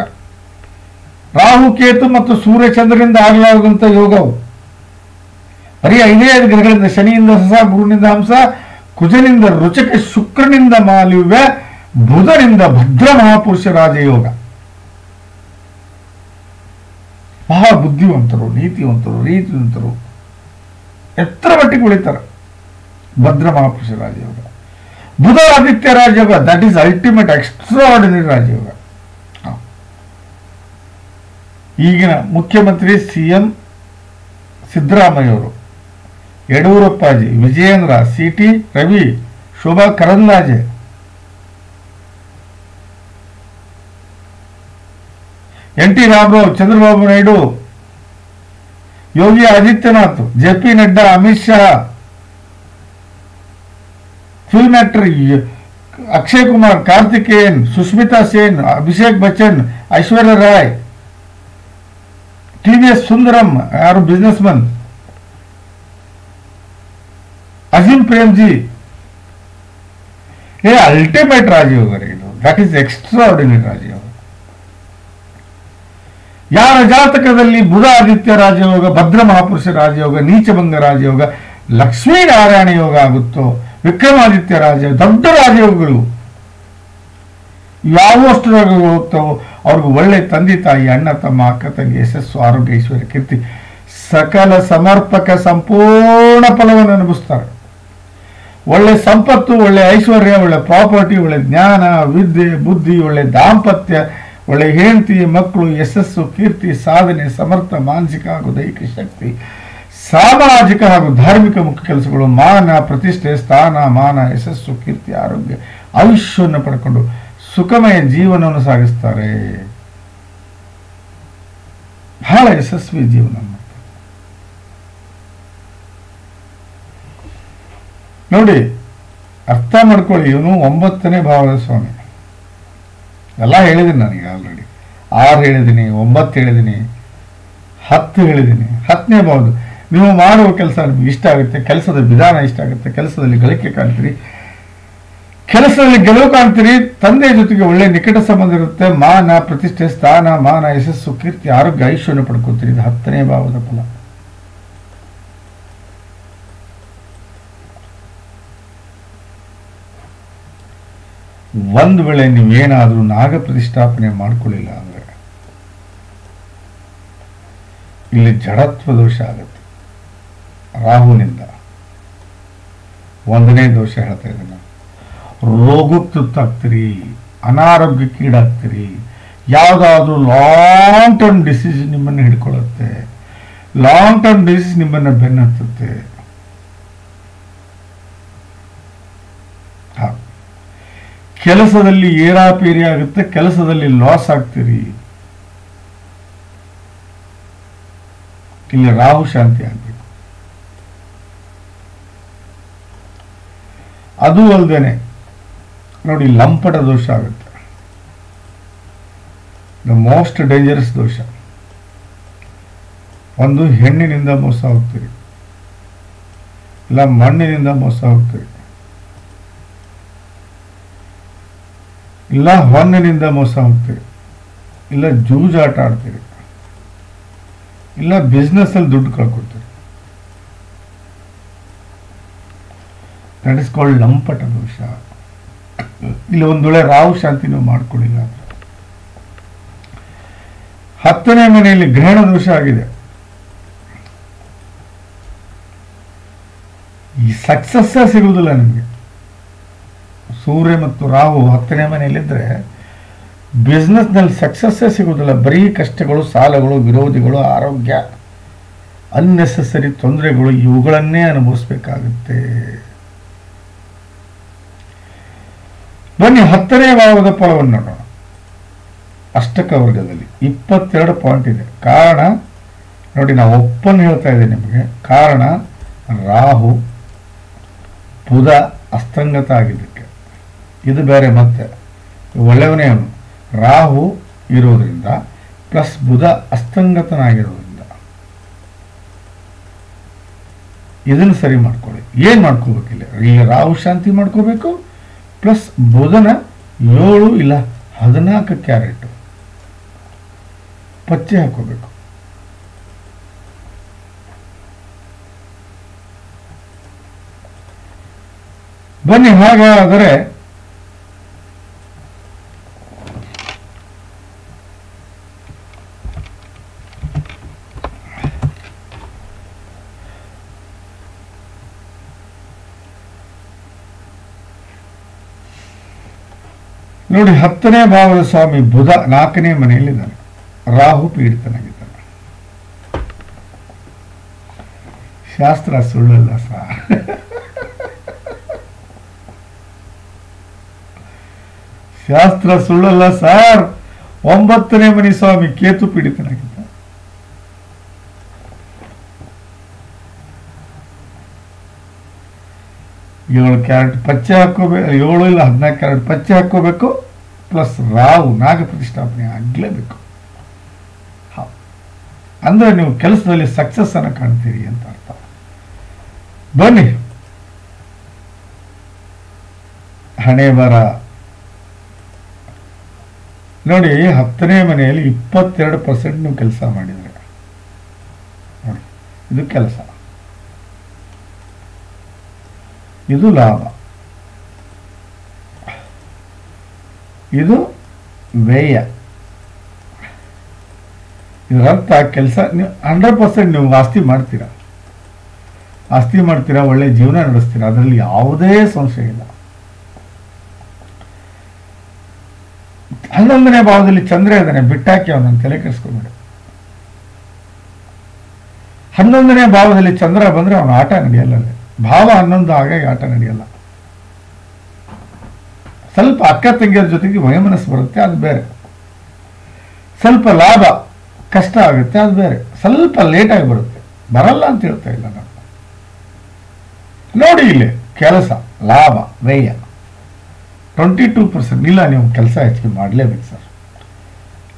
ರಾಹು, ಕೇತು ಮತ್ತು ಸೂರ್ಯ ಚಂದ್ರನಿಂದ ಆಗಲಾಗುವಂಥ ಯೋಗವು. ಬರೀ 5 ಗ್ರಹಗಳಿಂದ, ಶನಿಯಿಂದ ಸಸ, ಗುರುನಿಂದ ಹಂಸ, ಕುಜನಿಂದ ರುಚಕ, ಶುಕ್ರನಿಂದ ಮಾಲಿವ್ಯ, ಬುಧನಿಂದ ಭದ್ರ ಮಹಾಪುರುಷ ರಾಜಯೋಗ. ಬಹಳ ಬುದ್ಧಿವಂತರು, ನೀತಿವಂತರು, ರೀತಿವಂತರು, ಎತ್ತರ ಮಟ್ಟಿಗೆ ಉಳಿತಾರೆ. ಭದ್ರ ಮಹಾಪುರುಷ ರಾಜಯೋಗ. ಬುಧ ಆದಿತ್ಯ ರಾಜಯೋಗ, ದಟ್ ಈಸ್ ಅಲ್ಟಿಮೇಟ್ ಎಕ್ಸ್ಟ್ರಾರ್ಡಿನರಿ ರಾಜಯೋಗ. ಈಗಿನ ಮುಖ್ಯಮಂತ್ರಿ CM ಸಿದ್ದರಾಮಯ್ಯ ಅವರು, Yediyurappaji, Vijayendra, CT Ravi, Shobha Karandlaje, NT Rama Rao, Chandrababu Naidu, Yogi Adityanath, JP Nadda, Amit Shah, film actor Akshay Kumar, Karthikeyan, Sushmita Sen, Abhishek Bachchan, Aishwarya Rai, TVS Sundaram, ಯಾರು businessman, Azim Premji. Ultimate ರಾಜಯೋಗ ರೀ ಇದು. ದಟ್ ಈಸ್ ಎಕ್ಸ್ಟ್ರಾರ್ಡಿನರಿ ರಾಜಯೋಗ. ಯಾರ ಜಾತಕದಲ್ಲಿ ಬುಧ ಆದಿತ್ಯ ರಾಜಯೋಗ, ಭದ್ರ ಮಹಾಪುರುಷ ರಾಜಯೋಗ, ನೀಚಭಂಗ ರಾಜಯೋಗ, ಲಕ್ಷ್ಮೀನಾರಾಯಣ ಯೋಗ ಆಗುತ್ತೋ, ವಿಕ್ರಮಾದಿತ್ಯ ರಾಜಯೋಗ, ದೊಡ್ಡ ರಾಜಯೋಗಗಳು ಯಾವಷ್ಟು ರೋಗಗಳು ಹೋಗ್ತಾವೋ ಅವ್ರಿಗೆ ಒಳ್ಳೆ ತಂದೆ ತಾಯಿ, ಅಣ್ಣ ತಮ್ಮ, ಅಕ್ಕ ತಂಗಿ, ಯಶಸ್ಸು, ಆರೋಗ್ಯ, ಐಶ್ವರ್ಯ, ಕೀರ್ತಿ, ಸಕಲ ಸಮರ್ಪಕ ಸಂಪೂರ್ಣ ಫಲವನ್ನು ಅನುಭವಿಸ್ತಾರೆ. ಒಳ್ಳೆ ಸಂಪತ್ತು, ಒಳ್ಳೆ ಐಶ್ವರ್ಯ, ಒಳ್ಳೆ ಪ್ರಾಪರ್ಟಿ, ಒಳ್ಳೆ ಜ್ಞಾನ, ವಿದ್ಯೆ, ಬುದ್ಧಿ, ಒಳ್ಳೆ ದಾಂಪತ್ಯ, ಒಳ್ಳೆ ಹೆಂಡತಿ, ಮಕ್ಕಳು, ಯಶಸ್ಸು, ಕೀರ್ತಿ, ಸಾಧನೆ, ಸಮರ್ಥ ಮಾನಸಿಕ ಹಾಗೂ ದೈಹಿಕ ಶಕ್ತಿ, ಸಾಮಾಜಿಕ ಹಾಗೂ ಧಾರ್ಮಿಕ ಮುಖ್ಯ ಕೆಲಸಗಳು, ಮಾನ, ಪ್ರತಿಷ್ಠೆ, ಸ್ಥಾನ, ಮಾನ, ಯಶಸ್ಸು, ಕೀರ್ತಿ, ಆರೋಗ್ಯ, ಆಯುಷ್ಯವನ್ನು ಪಡ್ಕೊಂಡು ಸುಖಮಯ ಜೀವನವನ್ನು ಸಾಗಿಸ್ತಾರೆ. ಬಹಳ ಯಶಸ್ವಿ ಜೀವನ ಮಾಡ್ತಾರೆ. ನೋಡಿ, ಅರ್ಥ ಮಾಡ್ಕೊಳ್ಳಿ. ಇವನು 9ನೇ ಭಾವದ ಸ್ವಾಮಿ. ಎಲ್ಲ ಹೇಳಿದ್ದೀನಿ ನನಗೆ ಆಲ್ರೆಡಿ. 6 ಹೇಳಿದ್ದೀನಿ, 9 ಹೇಳಿದ್ದೀನಿ, 10 ಹೇಳಿದ್ದೀನಿ. 10ನೇ ಭಾವದು ನೀವು ಮಾಡುವ ಕೆಲಸ ನಿಮ್ಗೆ ಇಷ್ಟ ಆಗುತ್ತೆ, ಕೆಲಸದ ವಿಧಾನ ಇಷ್ಟ ಆಗುತ್ತೆ, ಕೆಲಸದಲ್ಲಿ ಗಳಿಕೆ ಕಾಣ್ತೀರಿ, ಕೆಲಸದಲ್ಲಿ ಗೆಲುವು ಕಾಣ್ತೀರಿ, ತಂದೆಯ ಜೊತೆಗೆ ಒಳ್ಳೆ ನಿಕಟ ಸಂಬಂಧ ಇರುತ್ತೆ, ಮಾನ ಪ್ರತಿಷ್ಠೆ, ಸ್ಥಾನ ಮಾನ, ಯಶಸ್ಸು, ಕೀರ್ತಿ, ಆರೋಗ್ಯ, ಐಶ್ವರ್ಯ ಪಡ್ಕೊತೀರಿ. ಇದು 10ನೇ ಭಾವದ ಫಲ. ಒಂದು ವೇಳೆ ನೀವೇನಾದ್ರೂ ನಾಗ ಪ್ರತಿಷ್ಠಾಪನೆ ಮಾಡ್ಕೊಳ್ಳಿಲ್ಲ ಅಂದ್ರೆ ಇಲ್ಲಿ ಜಡತ್ವ ದೋಷ ಆಗುತ್ತೆ ರಾಹುನಿಂದ. 1ನೇ ದೋಷ ಹೇಳ್ತಾ ಇದ್ದೇನೆ, ರೋಗಕ್ಕೆ ತುತ್ತಾಗ್ತೀರಿ, ಅನಾರೋಗ್ಯಕ್ಕೀಡಾಗ್ತೀರಿ, ಯಾವುದಾದ್ರೂ ಲಾಂಗ್ ಟರ್ಮ್ ಡಿಸೀಸ್ ನಿಮ್ಮನ್ನು ಹಿಡ್ಕೊಳ್ಳುತ್ತೆ, ಲಾಂಗ್ ಟರ್ಮ್ ಡಿಸೀಸ್ ನಿಮ್ಮನ್ನು ಬೆನ್ನತ್ತುತ್ತೆ. ಕೆಲಸದಲ್ಲಿ ಏರಾಪೇರಿ ಆಗುತ್ತೆ, ಕೆಲಸದಲ್ಲಿ ಲಾಸ್ ಆಗ್ತೀರಿ. ಇಲ್ಲಿ ರಾಹು ಶಾಂತಿ ಆಗ್ಬೇಕು. ಅದು ಅಲ್ಲದೇನೆ ನೋಡಿ, ಲಂಪಟ ದೋಷ ಆಗುತ್ತೆ, ದ ಮೋಸ್ಟ್ ಡೇಂಜರಸ್ ದೋಷ. ಒಂದು ಹೆಣ್ಣಿನಿಂದ ಮೋಸ ಹೋಗ್ತೀರಿ, ಇಲ್ಲ ಮಣ್ಣಿನಿಂದ ಮೋಸ ಹೋಗ್ತೀರಿ, ಇಲ್ಲ ಹೊನ್ನಿನಿಂದ ಮೋಸ ಹೋಗ್ತೀರಿ, ಇಲ್ಲ ಜೂಜಾಟ ಆಡ್ತೀರಿ, ಇಲ್ಲ ಬಿಸ್ನೆಸ್ ಅಲ್ಲಿ ದುಡ್ಡು ಕಳ್ಕೊತೀರಿ. ದಟ್ ಇಸ್ ಕಾಲ್ಡ್ ಲಂಪಟ ದೋಷ. ಇಲ್ಲಿ ಒಂದು ವೇಳೆ ರಾಹು ಶಾಂತಿ ನೀವು ಮಾಡ್ಕೊಳ್ಳಿಲ್ಲ ಅಂದ್ರೆ 10ನೇ ಮನೆಯಲ್ಲಿ ಗ್ರಹಣ ದೋಷ ಆಗಿದೆ. ಈ ಸಕ್ಸಸ್ ಸಿಗುವುದಿಲ್ಲ ನಿಮಗೆ. ಸೂರ್ಯ ಮತ್ತು ರಾಹು 10ನೇ ಮನೆಯಲ್ಲಿದ್ದರೆ ಬಿಸ್ನೆಸ್ನಲ್ಲಿ ಸಕ್ಸಸ್ಸೇ ಸಿಗುವುದಿಲ್ಲ. ಬರೀ ಕಷ್ಟಗಳು, ಸಾಲಗಳು, ವಿರೋಧಿಗಳು, ಆರೋಗ್ಯ, ಅನ್ನೆಸೆಸರಿ ತೊಂದರೆಗಳು, ಇವುಗಳನ್ನೇ ಅನುಭವಿಸಬೇಕಾಗುತ್ತೆ. ಬನ್ನಿ 10ನೇ ಭಾವದ ಫಲವನ್ನು ನೋಡೋಣ. ಅಷ್ಟಕ ವರ್ಗದಲ್ಲಿ 22 ಪಾಯಿಂಟ್ ಇದೆ. ಕಾರಣ ನೋಡಿ, ನಾವು ಓಪನ್ ಹೇಳ್ತಾ ಇದ್ದೇನೆ ನಿಮಗೆ. ಕಾರಣ ರಾಹು ಬುಧ ಅಸ್ತಂಗತ ಆಗಿದ್ದಕ್ಕೆ. ಇದು ಬೇರೆ, ಮತ್ತೆ ಒಳ್ಳೆಯವನೇ ಅವನು. ರಾಹು ಇರೋದ್ರಿಂದ ಪ್ಲಸ್ ಬುಧ ಅಸ್ತಂಗತನಾಗಿರೋದ್ರಿಂದ ಇದನ್ನು ಸರಿ ಮಾಡ್ಕೊಳ್ಳಿ. ಏನು ಮಾಡ್ಕೋಬೇಕಿಲ್ಲ, ಈಗ ರಾಹು ಶಾಂತಿ ಮಾಡ್ಕೋಬೇಕು, ಪ್ಲಸ್ ಬುಧನ 7 ಇಲ್ಲ 14 ಕ್ಯಾರೆಟ್ ಪಚ್ಚೆ ಹಾಕೋಬೇಕು. ಬನ್ನಿ, ಹಾಗಾದರೆ ನೋಡಿ, 10ನೇ ಭಾವದ ಸ್ವಾಮಿ ಬುಧ 4ನೇ ಮನೆಯಲ್ಲಿದ್ದಾನೆ, ರಾಹು ಪೀಡಿತನಾಗಿದ್ದಾನೆ. ಶಾಸ್ತ್ರ ಸುಳ್ಳಲ್ಲ ಸರ್. ಶಾಸ್ತ್ರ ಸುಳ್ಳಲ್ಲ ಸರ್. 9ನೇ ಮನೆ ಸ್ವಾಮಿ ಕೇತು ಪೀಡಿತನಾಗಿದ್ದ. 7 ಕ್ಯಾರೆಟ್ ಪಚ್ಚೆ ಹಾಕೋಬೇಕು, 7 ಇಲ್ಲ 14 ಕ್ಯಾರೆಟ್ ಪಚ್ಚೆ ಹಾಕೋಬೇಕು, ಪ್ಲಸ್ ರಾಹು ನಾಗ ಪ್ರತಿಷ್ಠಾಪನೆ ಆಗಲೇಬೇಕು. ಅಂದ್ರೆ ನೀವು ಕೆಲಸದಲ್ಲಿ ಸಕ್ಸಸ್ ಅನ್ನು ಕಾಣ್ತೀರಿ ಅಂತ ಅರ್ಥ. ಬನ್ನಿ, ಹಣೆ ಬರ ನೋಡಿ. 10ನೇ ಮನೆಯಲ್ಲಿ 22% ನೀವು ಕೆಲಸ ಮಾಡಿದ್ರೆ ನೋಡಿ, ಇದು ಕೆಲಸ, ಇದು ಲಾಭ, ಇದು ವ್ಯಯ. ಇದರರ್ಥ ಕೆಲಸ ನೀವು 100% ನೀವು ಆಸ್ತಿ ಮಾಡ್ತೀರಾ, ಒಳ್ಳೆ ಜೀವನ ನಡೆಸ್ತೀರಾ, ಅದರಲ್ಲಿ ಯಾವುದೇ ಸಂಶಯ ಇಲ್ಲ. 11ನೇ ಭಾವದಲ್ಲಿ ಚಂದ್ರ ಇದ್ದಾನೆ, ಬಿಟ್ಟಾಕಿ ಅವನನ್ನು ತಲೆ ಕೆಡಿಸ್ಕೊಬೇಡಿ. 11ನೇ ಭಾವದಲ್ಲಿ ಚಂದ್ರ ಬಂದ್ರೆ ಅವನ ಆಟ ನಡೆಯಲ್ಲ. ಭಾವ 11 ಹಾಗಾಗಿ ಆಟ ನಡೆಯಲ್ಲ. ಸ್ವಲ್ಪ ಅಕ್ಕ ತಂಗಿಯರ ಜೊತೆಗೆ ವಯಮನಸ್ಸು ಬರುತ್ತೆ, ಅದು ಬೇರೆ. ಸ್ವಲ್ಪ ಲಾಭ ಕಷ್ಟ ಆಗುತ್ತೆ, ಅದು ಬೇರೆ. ಸ್ವಲ್ಪ ಲೇಟಾಗಿ ಬರುತ್ತೆ, ಬರಲ್ಲ ಅಂತ ಹೇಳ್ತಾ ಇಲ್ಲ ನಾನು. ನೋಡಿ, ಇಲ್ಲಿ ಕೆಲಸ, ಲಾಭ, ವ್ಯಯ 22%. ಇಲ್ಲ, ನೀವು ಕೆಲಸ ಹೆಚ್ಚಿಗೆ ಮಾಡಲೇಬೇಕು sir,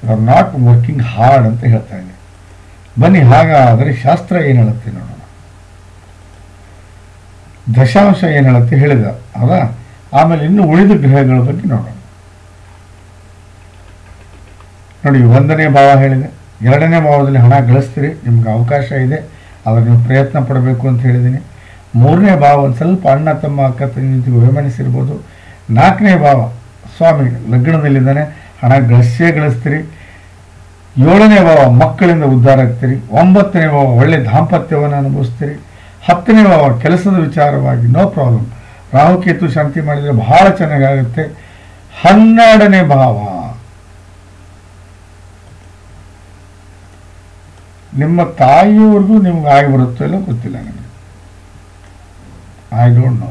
you are not working hard ಅಂತ ಹೇಳ್ತಾ ಇದ್ದೀನಿ. ಬನ್ನಿ, ಹಾಗಾದರೆ ಶಾಸ್ತ್ರ ಏನು ಹೇಳುತ್ತೆ ನೋಡೋಣ. ದಶಾಂಶ ಏನು ಹೇಳುತ್ತೆ ಹೇಳಿದ, ಹೌದಾ? ಆಮೇಲೆ ಇನ್ನು ಉಳಿದ ಗ್ರಹಗಳ ಬಗ್ಗೆ ನೋಡೋಣ. ನೋಡಿ, 1ನೇ ಭಾವ ಹೇಳಿದೆ, 2ನೇ ಭಾವದಲ್ಲಿ ಹಣ ಗಳಿಸ್ತೀರಿ, ನಿಮ್ಗೆ ಅವಕಾಶ ಇದೆ, ಆದರೆ ನೀವು ಪ್ರಯತ್ನ ಪಡಬೇಕು ಅಂತ ಹೇಳಿದ್ದೀನಿ. 3ನೇ ಭಾವ ಒಂದು ಸ್ವಲ್ಪ ಅಣ್ಣ ತಮ್ಮ ಅಕ್ಕ ತಂಗಿಂತಿಗೂ ವಿಮನಿಸಿರ್ಬೋದು. 4ನೇ ಭಾವ ಸ್ವಾಮಿ ಲಗ್ನದಲ್ಲಿದ್ದಾನೆ, ಹಣ ಗಳಿಸ್ತೀರಿ. 7ನೇ ಭಾವ ಮಕ್ಕಳಿಂದ ಉದ್ಧಾರ ಆಗ್ತೀರಿ. 9ನೇ ಭಾವ ಒಳ್ಳೆ ದಾಂಪತ್ಯವನ್ನು ಅನುಭವಿಸ್ತೀರಿ. 10ನೇ ಭಾವ ಕೆಲಸದ ವಿಚಾರವಾಗಿ ನೋ ಪ್ರಾಬ್ಲಮ್, ರಾಹುಕೇತು ಶಾಂತಿ ಮಾಡಿದರೆ ಬಹಳ ಚೆನ್ನಾಗಾಗುತ್ತೆ. 12ನೇ ಭಾವ ನಿಮ್ಮ ತಾಯಿಯವ್ರಿಗೂ ನಿಮ್ಗೆ ಆಗಿಬರುತ್ತೋ ಇಲ್ಲ ಗೊತ್ತಿಲ್ಲ ನನಗೆ, ಐ ಡೋಂಟ್ ನೋ.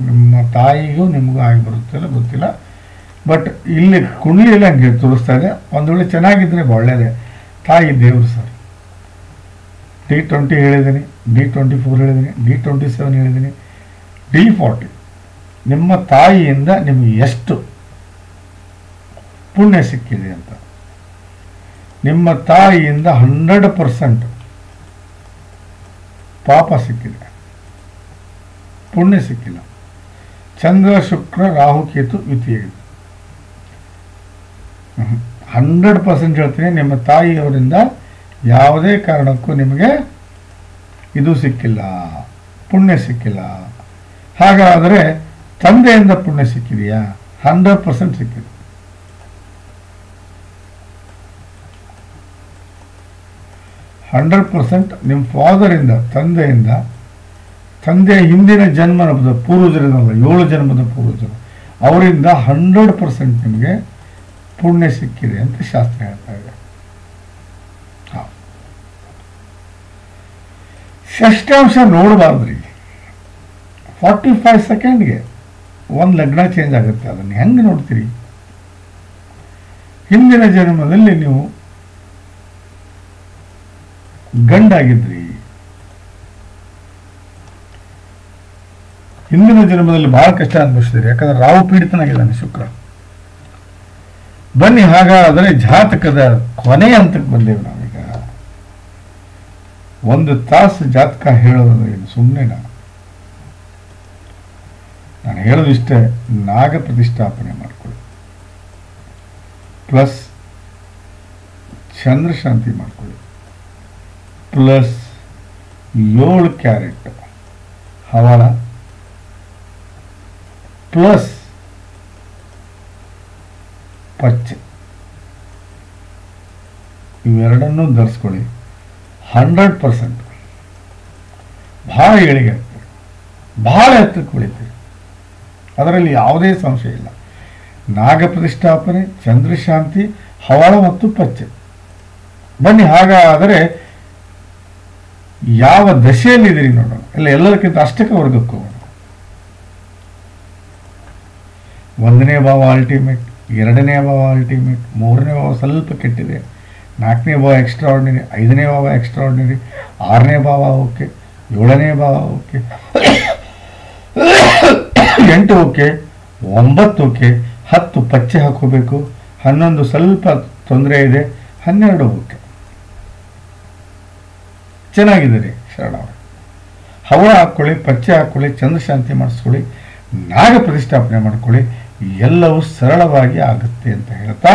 ನಿಮ್ಮ ತಾಯಿಗೂ ನಿಮಗೂ ಆಗಿಬರುತ್ತೋ ಇಲ್ಲ ಗೊತ್ತಿಲ್ಲ. ಬಟ್ ಇಲ್ಲಿ ಕುಂಡ್ಲಿಯಲ್ಲಿ ಹಂಗೆ ತೋರಿಸ್ತಾ ಇದೆ. ಒಂದು ವೇಳೆ ಚೆನ್ನಾಗಿದ್ದರೆ ಒಳ್ಳೆಯದೇ. ತಾಯಿ ದೇವರು ಸರ್. D20 ಹೇಳಿದ್ದೀನಿ, D24 ಹೇಳಿದ್ದೀನಿ, D27 ಹೇಳಿದ್ದೀನಿ, D40. ನಿಮ್ಮ ತಾಯಿಯಿಂದ ನಿಮಗೆ ಎಷ್ಟು ಪುಣ್ಯ ಸಿಕ್ಕಿದೆ ಅಂತ. ನಿಮ್ಮ ತಾಯಿಯಿಂದ 100% ಪಾಪ ಸಿಕ್ಕಿದೆ, ಪುಣ್ಯ ಸಿಕ್ಕಿಲ್ಲ. ಚಂದ್ರ ಶುಕ್ರ ರಾಹು ಕೇತು ದ್ವಿತೀಯ 100% ಹೇಳ್ತೀನಿ, ನಿಮ್ಮ ತಾಯಿಯವರಿಂದ ಯಾವುದೇ ಕಾರಣಕ್ಕೂ ನಿಮಗೆ ಇದು ಸಿಕ್ಕಿಲ್ಲ, ಪುಣ್ಯ ಸಿಕ್ಕಿಲ್ಲ. ಹಾಗಾದರೆ ತಂದೆಯಿಂದ ಪುಣ್ಯ ಸಿಕ್ಕಿದೆಯಾ? 100% ಸಿಕ್ಕಿದೆ. 100% ನಿಮ್ಮ ಫಾದರಿಂದ, ತಂದೆಯ ಹಿಂದಿನ ಜನ್ಮದ ಪೂರ್ವಜರನ್ನಲ್ಲ, 7 ಜನ್ಮದ ಪೂರ್ವಜರು, ಅವರಿಂದ 100% ನಿಮಗೆ ಪುಣ್ಯ ಸಿಕ್ಕಿದೆ ಅಂತ ಶಾಸ್ತ್ರ ಹೇಳ್ತಾ ಇದೆ. ಷಷ್ಠಾಂಶ ನೋಡಬಾರ್ದ್ರಿ. 45 ಸೆಕೆಂಡ್ಗೆ ಒಂದು ಲಗ್ನ ಚೇಂಜ್ ಆಗುತ್ತೆ. ಅದನ್ನು ಹೆಂಗೆ ನೋಡ್ತೀರಿ? ಹಿಂದಿನ ಜನ್ಮದಲ್ಲಿ ನೀವು ಗಂಡಾಗಿದ್ರಿ, ಹಿಂದಿನ ಜನ್ಮದಲ್ಲಿ ಬಹಳ ಕಷ್ಟ ಅನುಭವಿಸಿದ್ರಿ, ಯಾಕಂದ್ರೆ ರಾಹು ಪೀಡಿತನಾಗಿದ್ದಾನೆ ಶುಕ್ರ. ಬನ್ನಿ, ಹಾಗಾದರೆ ಜಾತಕದ ಕೊನೆಯ ಹಂತಕ್ಕೆ ಬಂದೇವೆ ನಾವೀಗ. 1 ತಾಸು ಜಾತಕ ಹೇಳೋದು ಏನು ಸುಮ್ಮನೆ? ನಾನು ಹೇಳೋದು ಇಷ್ಟೇ, ನಾಗ ಪ್ರತಿಷ್ಠಾಪನೆ ಮಾಡ್ಕೊಳ್ಳಿ, ಪ್ಲಸ್ ಚಂದ್ರ ಶಾಂತಿ ಮಾಡ್ಕೊಳ್ಳಿ, ಪ್ಲಸ್ 7 ಕ್ಯಾರೆಟ್ ಹವಳ, ಪ್ಲಸ್ ಪಚ್ಚೆ, ಇವೆರಡನ್ನೂ ಧರಿಸ್ಕೊಳ್ಳಿ. 100% ಭಾಳ ಏಳಿಗೆ ಆಗ್ತದೆ, ಭಾಳ ಎತ್ತರಕ್ಕೆ ಬೆಳಿತೀರಿ, ಅದರಲ್ಲಿ ಯಾವುದೇ ಸಂಶಯ ಇಲ್ಲ. ನಾಗ ಪ್ರತಿಷ್ಠಾಪನೆ, ಚಂದ್ರಶಾಂತಿ, ಹವಳ ಮತ್ತು ಪಚ್ಚೆ. ಬನ್ನಿ, ಹಾಗಾದರೆ ಯಾವ ದಶೆಯಲ್ಲಿದ್ದೀರಿ ನೋಡೋಣ. ಇಲ್ಲ, ಎಲ್ಲದಕ್ಕಿಂತ ಅಷ್ಟಕ್ಕೆ ವರ್ಗಕ್ಕೆ ಹೋಗೋಣ. 1ನೇ ಭಾವ ಅಲ್ಟಿಮೇಟ್, 2ನೇ ಭಾವ ಅಲ್ಟಿಮೇಟ್, 3ನೇ ಭಾವ ಸ್ವಲ್ಪ ಕೆಟ್ಟಿದೆ, 4ನೇ ಭಾವ ಎಕ್ಸ್ಟ್ರಾ ಆರ್ಡಿನರಿ, 5ನೇ ಭಾವ ಎಕ್ಸ್ಟ್ರಾ ಆರ್ಡಿನರಿ, 6ನೇ ಭಾವ ಓಕೆ, 7ನೇ ಭಾವ ಓಕೆ, 8 ಓಕೆ, 9 ಓಕೆ, 10 ಪಚ್ಚೆ ಹಾಕೋಬೇಕು, 11 ಸ್ವಲ್ಪ ತೊಂದರೆ ಇದೆ, 12 ಓಕೆ. ಚೆನ್ನಾಗಿದ್ದೀರಿ ಶರಣ. ಹವಳ ಹಾಕ್ಕೊಳ್ಳಿ, ಪಚ್ಚೆ ಹಾಕ್ಕೊಳ್ಳಿ, ಚಂದ್ರಶಾಂತಿ ಮಾಡಿಸ್ಕೊಳ್ಳಿ, ನಾಗ ಪ್ರತಿಷ್ಠಾಪನೆ ಮಾಡ್ಕೊಳ್ಳಿ, ಎಲ್ಲವೂ ಸರಳವಾಗಿ ಆಗುತ್ತೆ ಅಂತ ಹೇಳ್ತಾ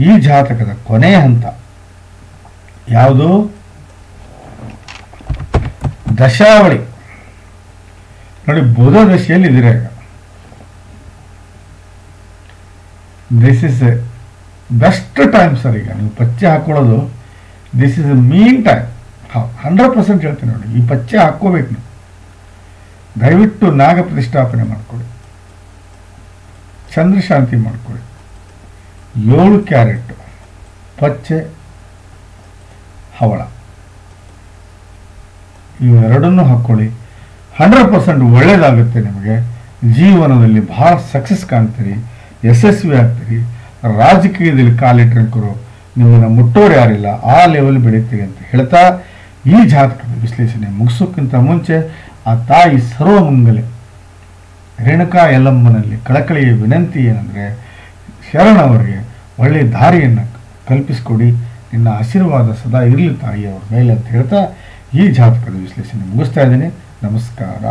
ಈ ಜಾತಕದ ಕೊನೆಯ ಹಂತ ಯಾವುದು? ದಶಾವಳಿ. ನೋಡಿ, ಬುಧ ದಶೆಯಲ್ಲಿ ಇದ್ದೀರ ಈಗ. This is A best time sir. ಈಗ ನೀವು ಪಚ್ಚೆ ಹಾಕೊಳ್ಳೋದು, this is A mean time. 100% ಹೇಳ್ತೀನಿ ನೋಡಿ, ಈ ಪಚ್ಚೆ ಹಾಕ್ಕೋಬೇಕು ನೀವು. ದಯವಿಟ್ಟು ನಾಗ ಪ್ರತಿಷ್ಠಾಪನೆ ಮಾಡ್ಕೊಳ್ಳಿ, ಚಂದ್ರಶಾಂತಿ ಮಾಡ್ಕೊಳ್ಳಿ, 7 ಕ್ಯಾರೆಟ್ ಪಚ್ಚೆ ಹವಳ ಇವೆರಡನ್ನೂ ಹಾಕ್ಕೊಳ್ಳಿ. 100% ಒಳ್ಳೆಯದಾಗುತ್ತೆ. ನಿಮಗೆ ಜೀವನದಲ್ಲಿ ಬಹಳ ಸಕ್ಸಸ್ ಕಾಣ್ತೀರಿ, ಯಶಸ್ವಿ ಆಗ್ತೀರಿ. ರಾಜಕೀಯದಲ್ಲಿ ಕಾಲಿಟ್ಟರು ನಿಮ್ಮನ್ನು ಮುಟ್ಟೋರು ಯಾರಿಲ್ಲ, ಆ ಲೆವೆಲ್ ಬೆಳೀತೀರಿ ಅಂತ ಹೇಳ್ತಾ ಈ ಜಾತಕದ ವಿಶ್ಲೇಷಣೆ ಮುಗಿಸೋಕ್ಕಿಂತ ಮುಂಚೆ ಆ ತಾಯಿ ಸರ್ವಮಂಗಲೆ ರೇಣುಕಾ ಯಲ್ಲಮ್ಮನಲ್ಲಿ ಕಳಕಳಿಯ ವಿನಂತಿ ಏನಂದರೆ, ಶರಣವರಿಗೆ ಒಳ್ಳೆಯ ದಾರಿಯನ್ನು ಕಲ್ಪಿಸಿಕೊಡಿ, ನಿನ್ನ ಆಶೀರ್ವಾದ ಸದಾ ಇರಲಿ ತಾಯಿಯವ್ರ ಮೇಲೆ ಅಂತ ಹೇಳ್ತಾ ಈ ಜಾತಕದ ವಿಶ್ಲೇಷಣೆ ಮುಗಿಸ್ತಾ ಇದ್ದೀನಿ. ನಮಸ್ಕಾರ.